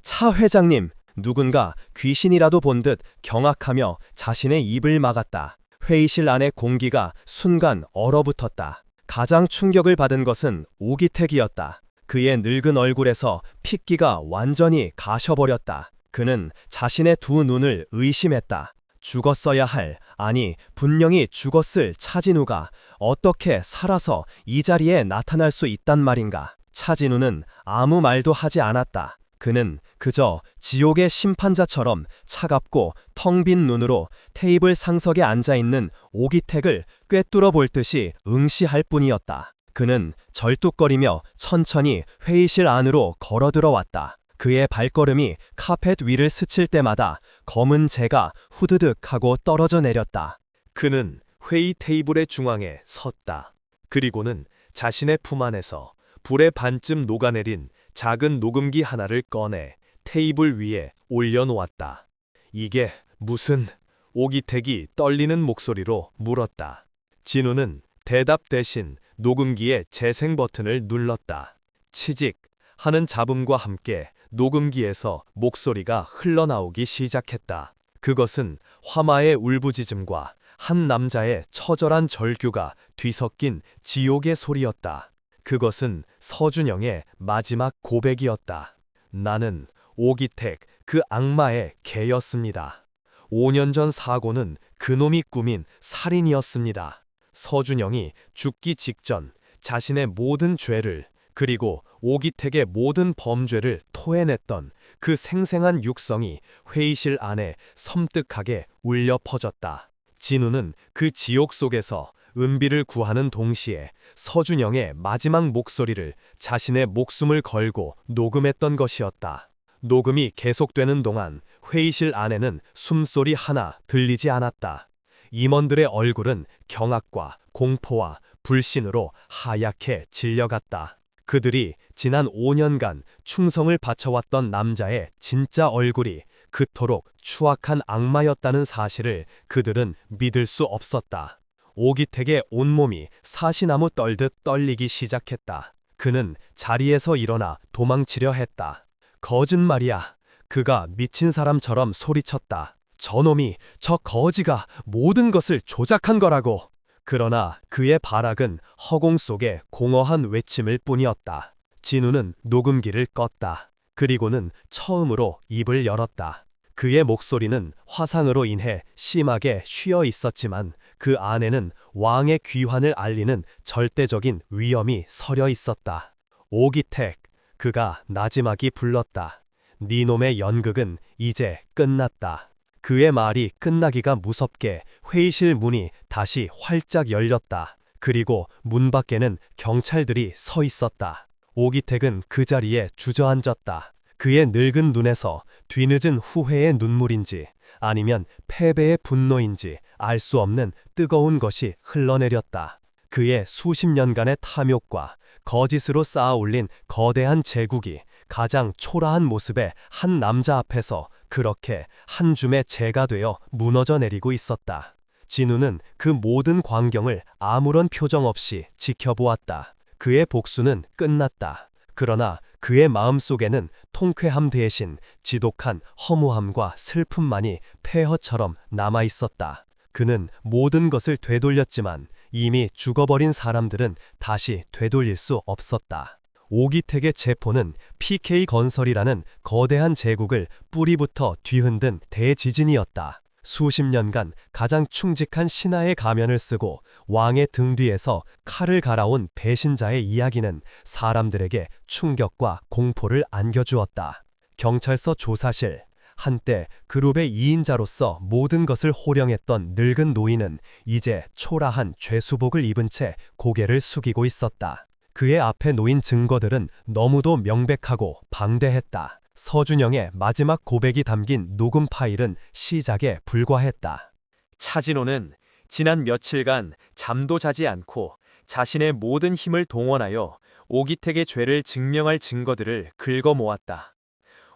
차 회장님. 누군가 귀신이라도 본 듯 경악하며 자신의 입을 막았다. 회의실 안의 공기가 순간 얼어붙었다. 가장 충격을 받은 것은 오기택이었다. 그의 늙은 얼굴에서 핏기가 완전히 가셔버렸다. 그는 자신의 두 눈을 의심했다. 죽었어야 할, 아니 분명히 죽었을 차진우가 어떻게 살아서 이 자리에 나타날 수 있단 말인가. 차진우는 아무 말도 하지 않았다. 그는 그저 지옥의 심판자처럼 차갑고 텅 빈 눈으로 테이블 상석에 앉아있는 오기택을 꿰뚫어 볼 듯이 응시할 뿐이었다. 그는 절뚝거리며 천천히 회의실 안으로 걸어 들어왔다. 그의 발걸음이 카펫 위를 스칠 때마다 검은 재가 후드득 하고 떨어져 내렸다. 그는 회의 테이블의 중앙에 섰다. 그리고는 자신의 품 안에서 불에 반쯤 녹아내린 작은 녹음기 하나를 꺼내 테이블 위에 올려놓았다. 이게 무슨... 오기택이 떨리는 목소리로 물었다. 진우는 대답 대신 녹음기의 재생 버튼을 눌렀다. 치직 하는 잡음과 함께 녹음기에서 목소리가 흘러나오기 시작했다. 그것은 화마의 울부짖음과 한 남자의 처절한 절규가 뒤섞인 지옥의 소리였다. 그것은 서준영의 마지막 고백이었다. 나는 오기택, 그 악마의 개였습니다. 5년 전 사고는 그놈이 꾸민 살인이었습니다. 서준영이 죽기 직전 자신의 모든 죄를, 그리고 오기택의 모든 범죄를 토해냈던 그 생생한 육성이 회의실 안에 섬뜩하게 울려 퍼졌다. 진우는 그 지옥 속에서 은비를 구하는 동시에 서준영의 마지막 목소리를 자신의 목숨을 걸고 녹음했던 것이었다. 녹음이 계속되는 동안 회의실 안에는 숨소리 하나 들리지 않았다. 임원들의 얼굴은 경악과 공포와 불신으로 하얗게 질려갔다. 그들이 지난 5년간 충성을 바쳐왔던 남자의 진짜 얼굴이 그토록 추악한 악마였다는 사실을 그들은 믿을 수 없었다. 오기택의 온몸이 사시나무 떨듯 떨리기 시작했다. 그는 자리에서 일어나 도망치려 했다. 거짓말이야. 그가 미친 사람처럼 소리쳤다. 저놈이, 저 거지가 모든 것을 조작한 거라고. 그러나 그의 발악은 허공 속의 공허한 외침일 뿐이었다. 진우는 녹음기를 껐다. 그리고는 처음으로 입을 열었다. 그의 목소리는 화상으로 인해 심하게 쉬어 있었지만 그 안에는 왕의 귀환을 알리는 절대적인 위엄이 서려 있었다. 오기택, 그가 나지막이 불렀다. 네 놈의 연극은 이제 끝났다. 그의 말이 끝나기가 무섭게 회의실 문이 다시 활짝 열렸다. 그리고 문 밖에는 경찰들이 서 있었다. 오기택은 그 자리에 주저앉았다. 그의 늙은 눈에서 뒤늦은 후회의 눈물인지 아니면 패배의 분노인지 알 수 없는 뜨거운 것이 흘러내렸다. 그의 수십 년간의 탐욕과 거짓으로 쌓아 올린 거대한 제국이 가장 초라한 모습의 한 남자 앞에서 그렇게 한 줌의 재가 되어 무너져 내리고 있었다. 진우는 그 모든 광경을 아무런 표정 없이 지켜보았다. 그의 복수는 끝났다. 그러나 그의 마음속에는 통쾌함 대신 지독한 허무함과 슬픔만이 폐허처럼 남아있었다. 그는 모든 것을 되돌렸지만 이미 죽어버린 사람들은 다시 되돌릴 수 없었다. 오기택의 체포는 PK건설이라는 거대한 제국을 뿌리부터 뒤흔든 대지진이었다. 수십 년간 가장 충직한 신하의 가면을 쓰고 왕의 등 뒤에서 칼을 갈아온 배신자의 이야기는 사람들에게 충격과 공포를 안겨주었다. 경찰서 조사실. 한때 그룹의 2인자로서 모든 것을 호령했던 늙은 노인은 이제 초라한 죄수복을 입은 채 고개를 숙이고 있었다. 그의 앞에 놓인 증거들은 너무도 명백하고 방대했다. 서준영의 마지막 고백이 담긴 녹음 파일은 시작에 불과했다. 차진호는 지난 며칠간 잠도 자지 않고 자신의 모든 힘을 동원하여 오기택의 죄를 증명할 증거들을 긁어 모았다.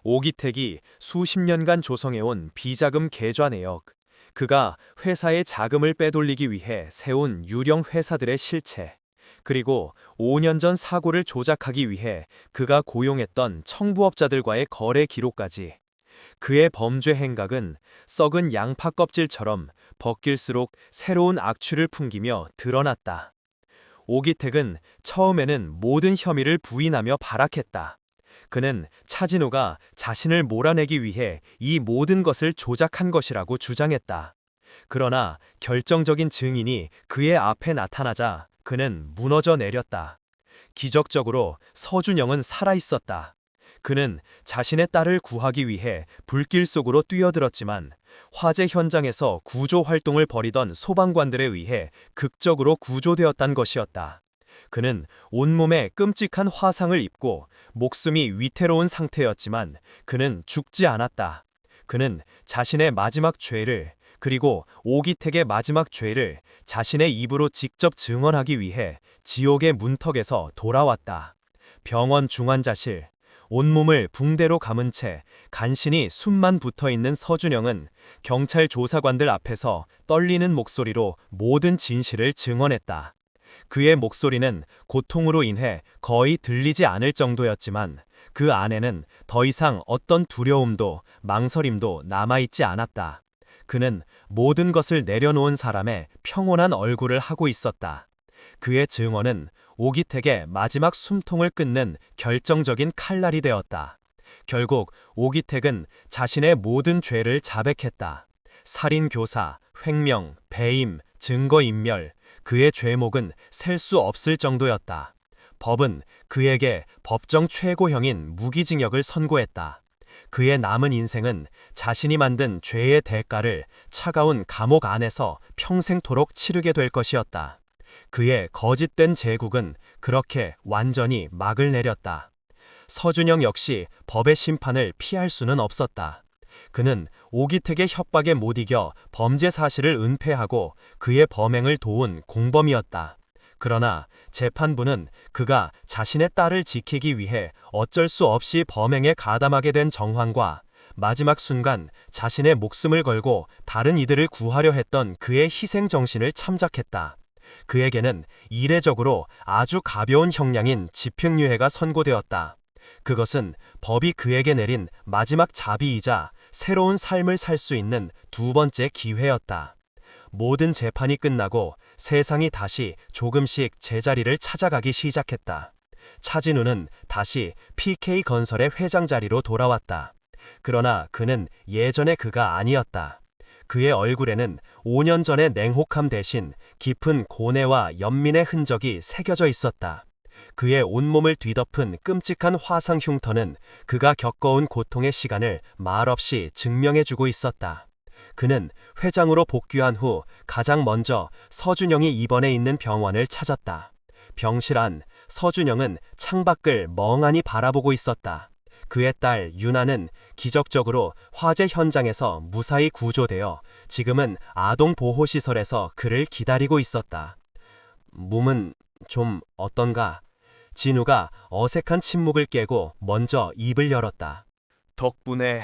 오기택이 수십 년간 조성해온 비자금 계좌 내역, 그가 회사의 자금을 빼돌리기 위해 세운 유령 회사들의 실체, 그리고 5년 전 사고를 조작하기 위해 그가 고용했던 청부업자들과의 거래 기록까지. 그의 범죄 행각은 썩은 양파 껍질처럼 벗길수록 새로운 악취를 풍기며 드러났다. 오기택은 처음에는 모든 혐의를 부인하며 발악했다. 그는 차진호가 자신을 몰아내기 위해 이 모든 것을 조작한 것이라고 주장했다. 그러나 결정적인 증인이 그의 앞에 나타나자 그는 무너져 내렸다. 기적적으로 서준영은 살아있었다. 그는 자신의 딸을 구하기 위해 불길 속으로 뛰어들었지만 화재 현장에서 구조 활동을 벌이던 소방관들에 의해 극적으로 구조되었단 것이었다. 그는 온몸에 끔찍한 화상을 입고 목숨이 위태로운 상태였지만 그는 죽지 않았다. 그는 자신의 마지막 죄를, 그리고 오기택의 마지막 죄를 자신의 입으로 직접 증언하기 위해 지옥의 문턱에서 돌아왔다. 병원 중환자실. 온몸을 붕대로 감은 채 간신히 숨만 붙어있는 서준영은 경찰 조사관들 앞에서 떨리는 목소리로 모든 진실을 증언했다. 그의 목소리는 고통으로 인해 거의 들리지 않을 정도였지만 그 안에는 더 이상 어떤 두려움도 망설임도 남아있지 않았다. 그는 모든 것을 내려놓은 사람의 평온한 얼굴을 하고 있었다. 그의 증언은 오기택의 마지막 숨통을 끊는 결정적인 칼날이 되었다. 결국 오기택은 자신의 모든 죄를 자백했다. 살인 교사, 횡령, 배임, 증거인멸, 그의 죄목은 셀 수 없을 정도였다. 법은 그에게 법정 최고형인 무기징역을 선고했다. 그의 남은 인생은 자신이 만든 죄의 대가를 차가운 감옥 안에서 평생토록 치르게 될 것이었다. 그의 거짓된 제국은 그렇게 완전히 막을 내렸다. 서준영 역시 법의 심판을 피할 수는 없었다. 그는 오기택의 협박에 못 이겨 범죄 사실을 은폐하고 그의 범행을 도운 공범이었다. 그러나 재판부는 그가 자신의 딸을 지키기 위해 어쩔 수 없이 범행에 가담하게 된 정황과 마지막 순간 자신의 목숨을 걸고 다른 이들을 구하려 했던 그의 희생 정신을 참작했다. 그에게는 이례적으로 아주 가벼운 형량인 집행유예가 선고되었다. 그것은 법이 그에게 내린 마지막 자비이자 새로운 삶을 살 수 있는 두 번째 기회였다. 모든 재판이 끝나고 세상이 다시 조금씩 제자리를 찾아가기 시작했다. 차진우는 다시 PK건설의 회장 자리로 돌아왔다. 그러나 그는 예전의 그가 아니었다. 그의 얼굴에는 5년 전의 냉혹함 대신 깊은 고뇌와 연민의 흔적이 새겨져 있었다. 그의 온몸을 뒤덮은 끔찍한 화상 흉터는 그가 겪어온 고통의 시간을 말없이 증명해주고 있었다. 그는 회장으로 복귀한 후 가장 먼저 서준영이 입원해 있는 병원을 찾았다. 병실 안 서준영은 창밖을 멍하니 바라보고 있었다. 그의 딸 유나는 기적적으로 화재 현장에서 무사히 구조되어 지금은 아동보호시설에서 그를 기다리고 있었다. 몸은 좀 어떤가? 진우가 어색한 침묵을 깨고 먼저 입을 열었다. 덕분에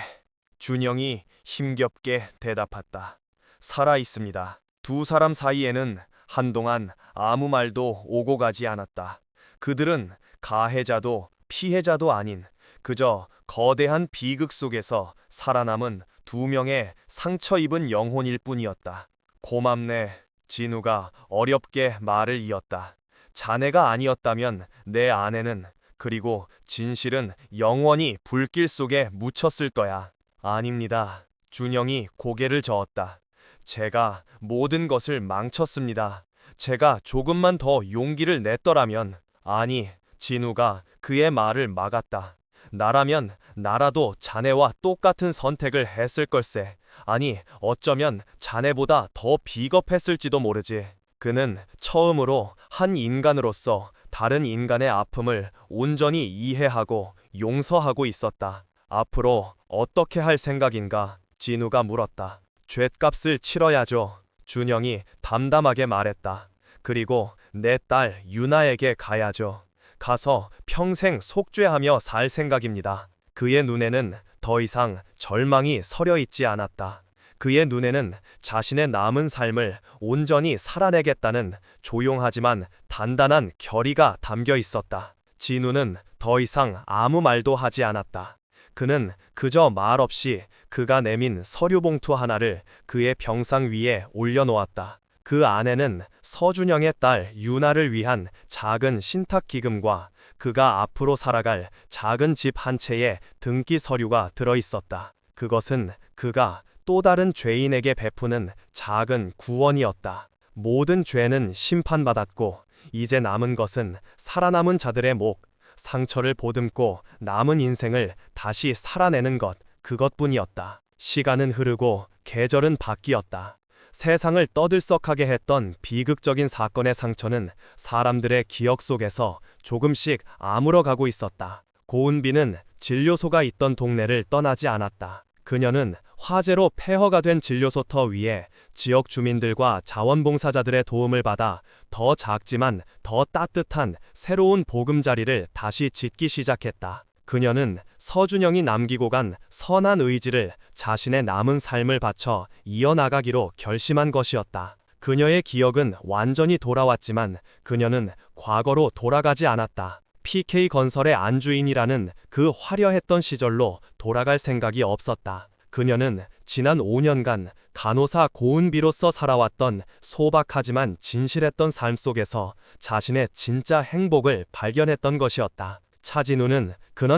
준영이 힘겹게 대답했다. 살아 있습니다. 두 사람 사이에는 한동안 아무 말도 오고 가지 않았다. 그들은 가해자도 피해자도 아닌 그저 거대한 비극 속에서 살아남은 두 명의 상처 입은 영혼일 뿐이었다. 고맙네, 진우가 어렵게 말을 이었다. 자네가 아니었다면 내 아내는, 그리고 진실은 영원히 불길 속에 묻혔을 거야. 아닙니다. 준영이 고개를 저었다. 제가 모든 것을 망쳤습니다. 제가 조금만 더 용기를 냈더라면. 아니, 진우가 그의 말을 막았다. 나라면 나라도 자네와 똑같은 선택을 했을 걸세. 아니, 어쩌면 자네보다 더 비겁했을지도 모르지. 그는 처음으로 한 인간으로서 다른 인간의 아픔을 온전히 이해하고 용서하고 있었다. 앞으로 어떻게 할 생각인가? 진우가 물었다. 죗값을 치러야죠. 준영이 담담하게 말했다. 그리고 내 딸 유나에게 가야죠. 가서 평생 속죄하며 살 생각입니다. 그의 눈에는 더 이상 절망이 서려 있지 않았다. 그의 눈에는 자신의 남은 삶을 온전히 살아내겠다는 조용하지만 단단한 결의가 담겨 있었다. 진우는 더 이상 아무 말도 하지 않았다. 그는 그저 말없이 그가 내민 서류 봉투 하나를 그의 병상 위에 올려놓았다. 그 안에는 서준영의 딸 유나를 위한 작은 신탁기금과 그가 앞으로 살아갈 작은 집 한 채의 등기 서류가 들어있었다. 그것은 그가 또 다른 죄인에게 베푸는 작은 구원이었다. 모든 죄는 심판받았고 이제 남은 것은 살아남은 자들의 목, 상처를 보듬고 남은 인생을 다시 살아내는 것, 그것뿐이었다. 시간은 흐르고 계절은 바뀌었다. 세상을 떠들썩하게 했던 비극적인 사건의 상처는 사람들의 기억 속에서 조금씩 아물어가고 있었다. 고은비는 진료소가 있던 동네를 떠나지 않았다. 그녀는 화재로 폐허가 된 진료소터 위에 지역 주민들과 자원봉사자들의 도움을 받아 더 작지만 더 따뜻한 새로운 보금자리를 다시 짓기 시작했다. 그녀는 서준영이 남기고 간 선한 의지를 자신의 남은 삶을 바쳐 이어나가기로 결심한 것이었다. 그녀의 기억은 완전히 돌아왔지만 그녀는 과거로 돌아가지 않았다. PK건설의 안주인이라는 그 화려했던 시절로 돌아갈 생각이 없었다. 그녀는 지난 5년간 간호사 고은비로서 살아왔던 소박하지만 진실했던 삶 속에서 자신의 진짜 행복을 발견했던 것이었다. 차진우는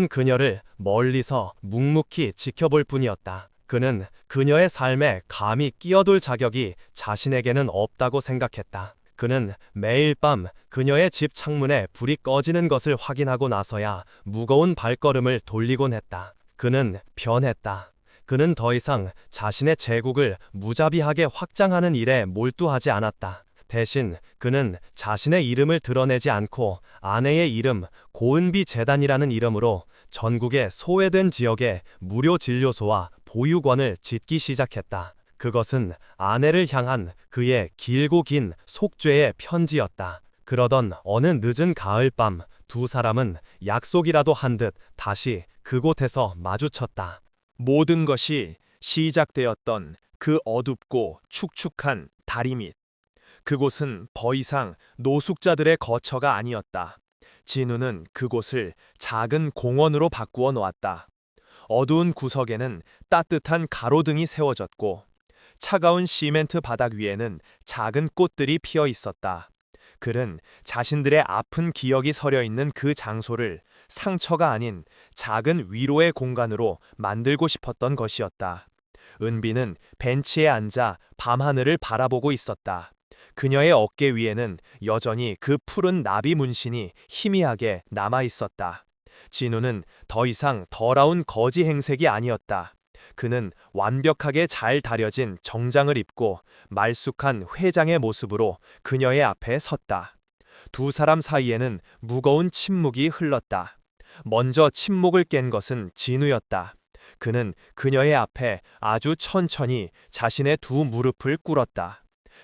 그녀를 멀리서 묵묵히 지켜볼 뿐이었다. 그는 그녀의 삶에 감히 끼어들 자격이 자신에게는 없다고 생각했다. 그는 매일 밤 그녀의 집 창문에 불이 꺼지는 것을 확인하고 나서야 무거운 발걸음을 돌리곤 했다. 그는 변했다. 그는 더 이상 자신의 제국을 무자비하게 확장하는 일에 몰두하지 않았다. 대신 그는 자신의 이름을 드러내지 않고 아내의 이름 고은비 재단이라는 이름으로 전국의 소외된 지역에 무료 진료소와 보육원을 짓기 시작했다. 그것은 아내를 향한 그의 길고 긴 속죄의 편지였다. 그러던 어느 늦은 가을밤 두 사람은 약속이라도 한 듯 다시 그곳에서 마주쳤다. 모든 것이 시작되었던 그 어둡고 축축한 다리 밑. 그곳은 더 이상 노숙자들의 거처가 아니었다. 진우는 그곳을 작은 공원으로 바꾸어 놓았다. 어두운 구석에는 따뜻한 가로등이 세워졌고 차가운 시멘트 바닥 위에는 작은 꽃들이 피어 있었다. 그는 자신들의 아픈 기억이 서려 있는 그 장소를 상처가 아닌 작은 위로의 공간으로 만들고 싶었던 것이었다. 은비는 벤치에 앉아 밤하늘을 바라보고 있었다. 그녀의 어깨 위에는 여전히 그 푸른 나비 문신이 희미하게 남아 있었다. 진우는 더 이상 더러운 거지 행색이 아니었다. 그는 완벽하게 잘 다려진 정장을 입고 말쑥한 회장의 모습으로 그녀의 앞에 섰다. 두 사람 사이에는 무거운 침묵이 흘렀다. 먼저 침묵을 깬 것은 진우였다. 그는 그녀의 앞에 아주 천천히 자신의 두 무릎을 꿇었다.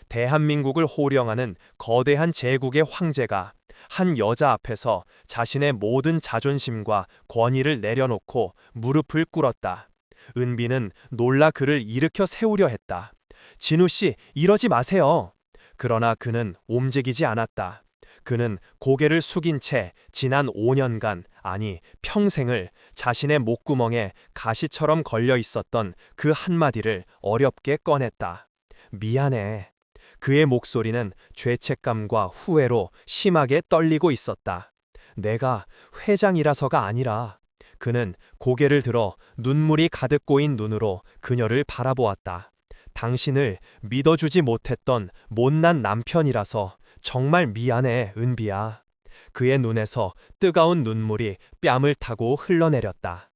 대한민국을 호령하는 거대한 제국의 황제가 한 여자 앞에서 자신의 모든 자존심과 권위를 내려놓고 무릎을 꿇었다. 은비는 놀라 그를 일으켜 세우려 했다. 진우 씨, 이러지 마세요. 그러나 그는 움직이지 않았다. 그는 고개를 숙인 채 지난 5년간, 아니 평생을 자신의 목구멍에 가시처럼 걸려 있었던 그 한마디를 어렵게 꺼냈다. 미안해. 그의 목소리는 죄책감과 후회로 심하게 떨리고 있었다. 내가 회장이라서가 아니라. 그는 고개를 들어 눈물이 가득 고인 눈으로 그녀를 바라보았다. 당신을 믿어주지 못했던 못난 남편이라서 정말 미안해, 은비야. 그의 눈에서 뜨거운 눈물이 뺨을 타고 흘러내렸다.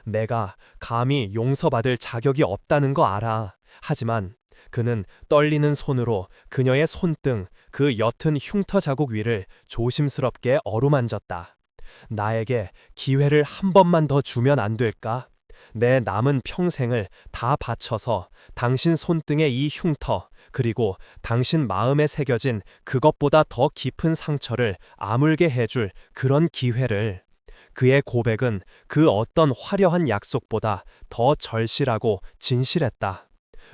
내가 감히 용서받을 자격이 없다는 거 알아. 하지만 그는 떨리는 손으로 그녀의 손등, 그 옅은 흉터 자국 위를 조심스럽게 어루만졌다. 나에게 기회를 한 번만 더 주면 안 될까? 내 남은 평생을 다 바쳐서 당신 손등의 이 흉터, 그리고 당신 마음에 새겨진 그것보다 더 깊은 상처를 아물게 해줄 그런 기회를. 그의 고백은 그 어떤 화려한 약속보다 더 절실하고 진실했다.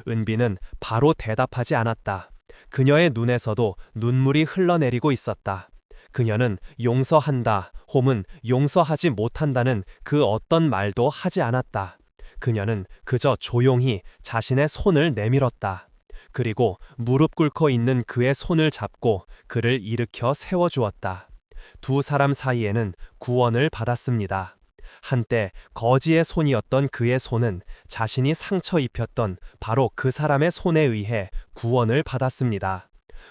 은비는 바로 대답하지 않았다. 그녀의 눈에서도 눈물이 흘러내리고 있었다. 그녀는 용서한다, 혹은 용서하지 못한다는 그 어떤 말도 하지 않았다. 그녀는 그저 조용히 자신의 손을 내밀었다. 그리고 무릎 꿇고 있는 그의 손을 잡고 그를 일으켜 세워주었다. 두 사람 사이에는 구원을 받았습니다. 한때 거지의 손이었던 그의 손은 자신이 상처 입혔던 바로 그 사람의 손에 의해 구원을 받았습니다.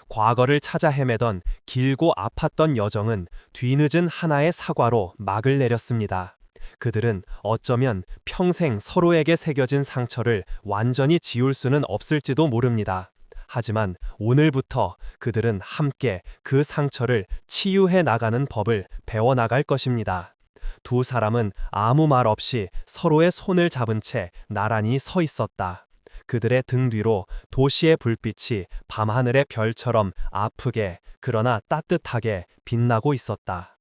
과거를 찾아 헤매던 길고 아팠던 여정은 뒤늦은 하나의 사과로 막을 내렸습니다. 그들은 어쩌면 평생 서로에게 새겨진 상처를 완전히 지울 수는 없을지도 모릅니다. 하지만 오늘부터 그들은 함께 그 상처를 치유해 나가는 법을 배워나갈 것입니다. 두 사람은 아무 말 없이 서로의 손을 잡은 채 나란히 서 있었다. 그들의 등 뒤로 도시의 불빛이 밤하늘의 별처럼 아프게 그러나 따뜻하게 빛나고 있었다.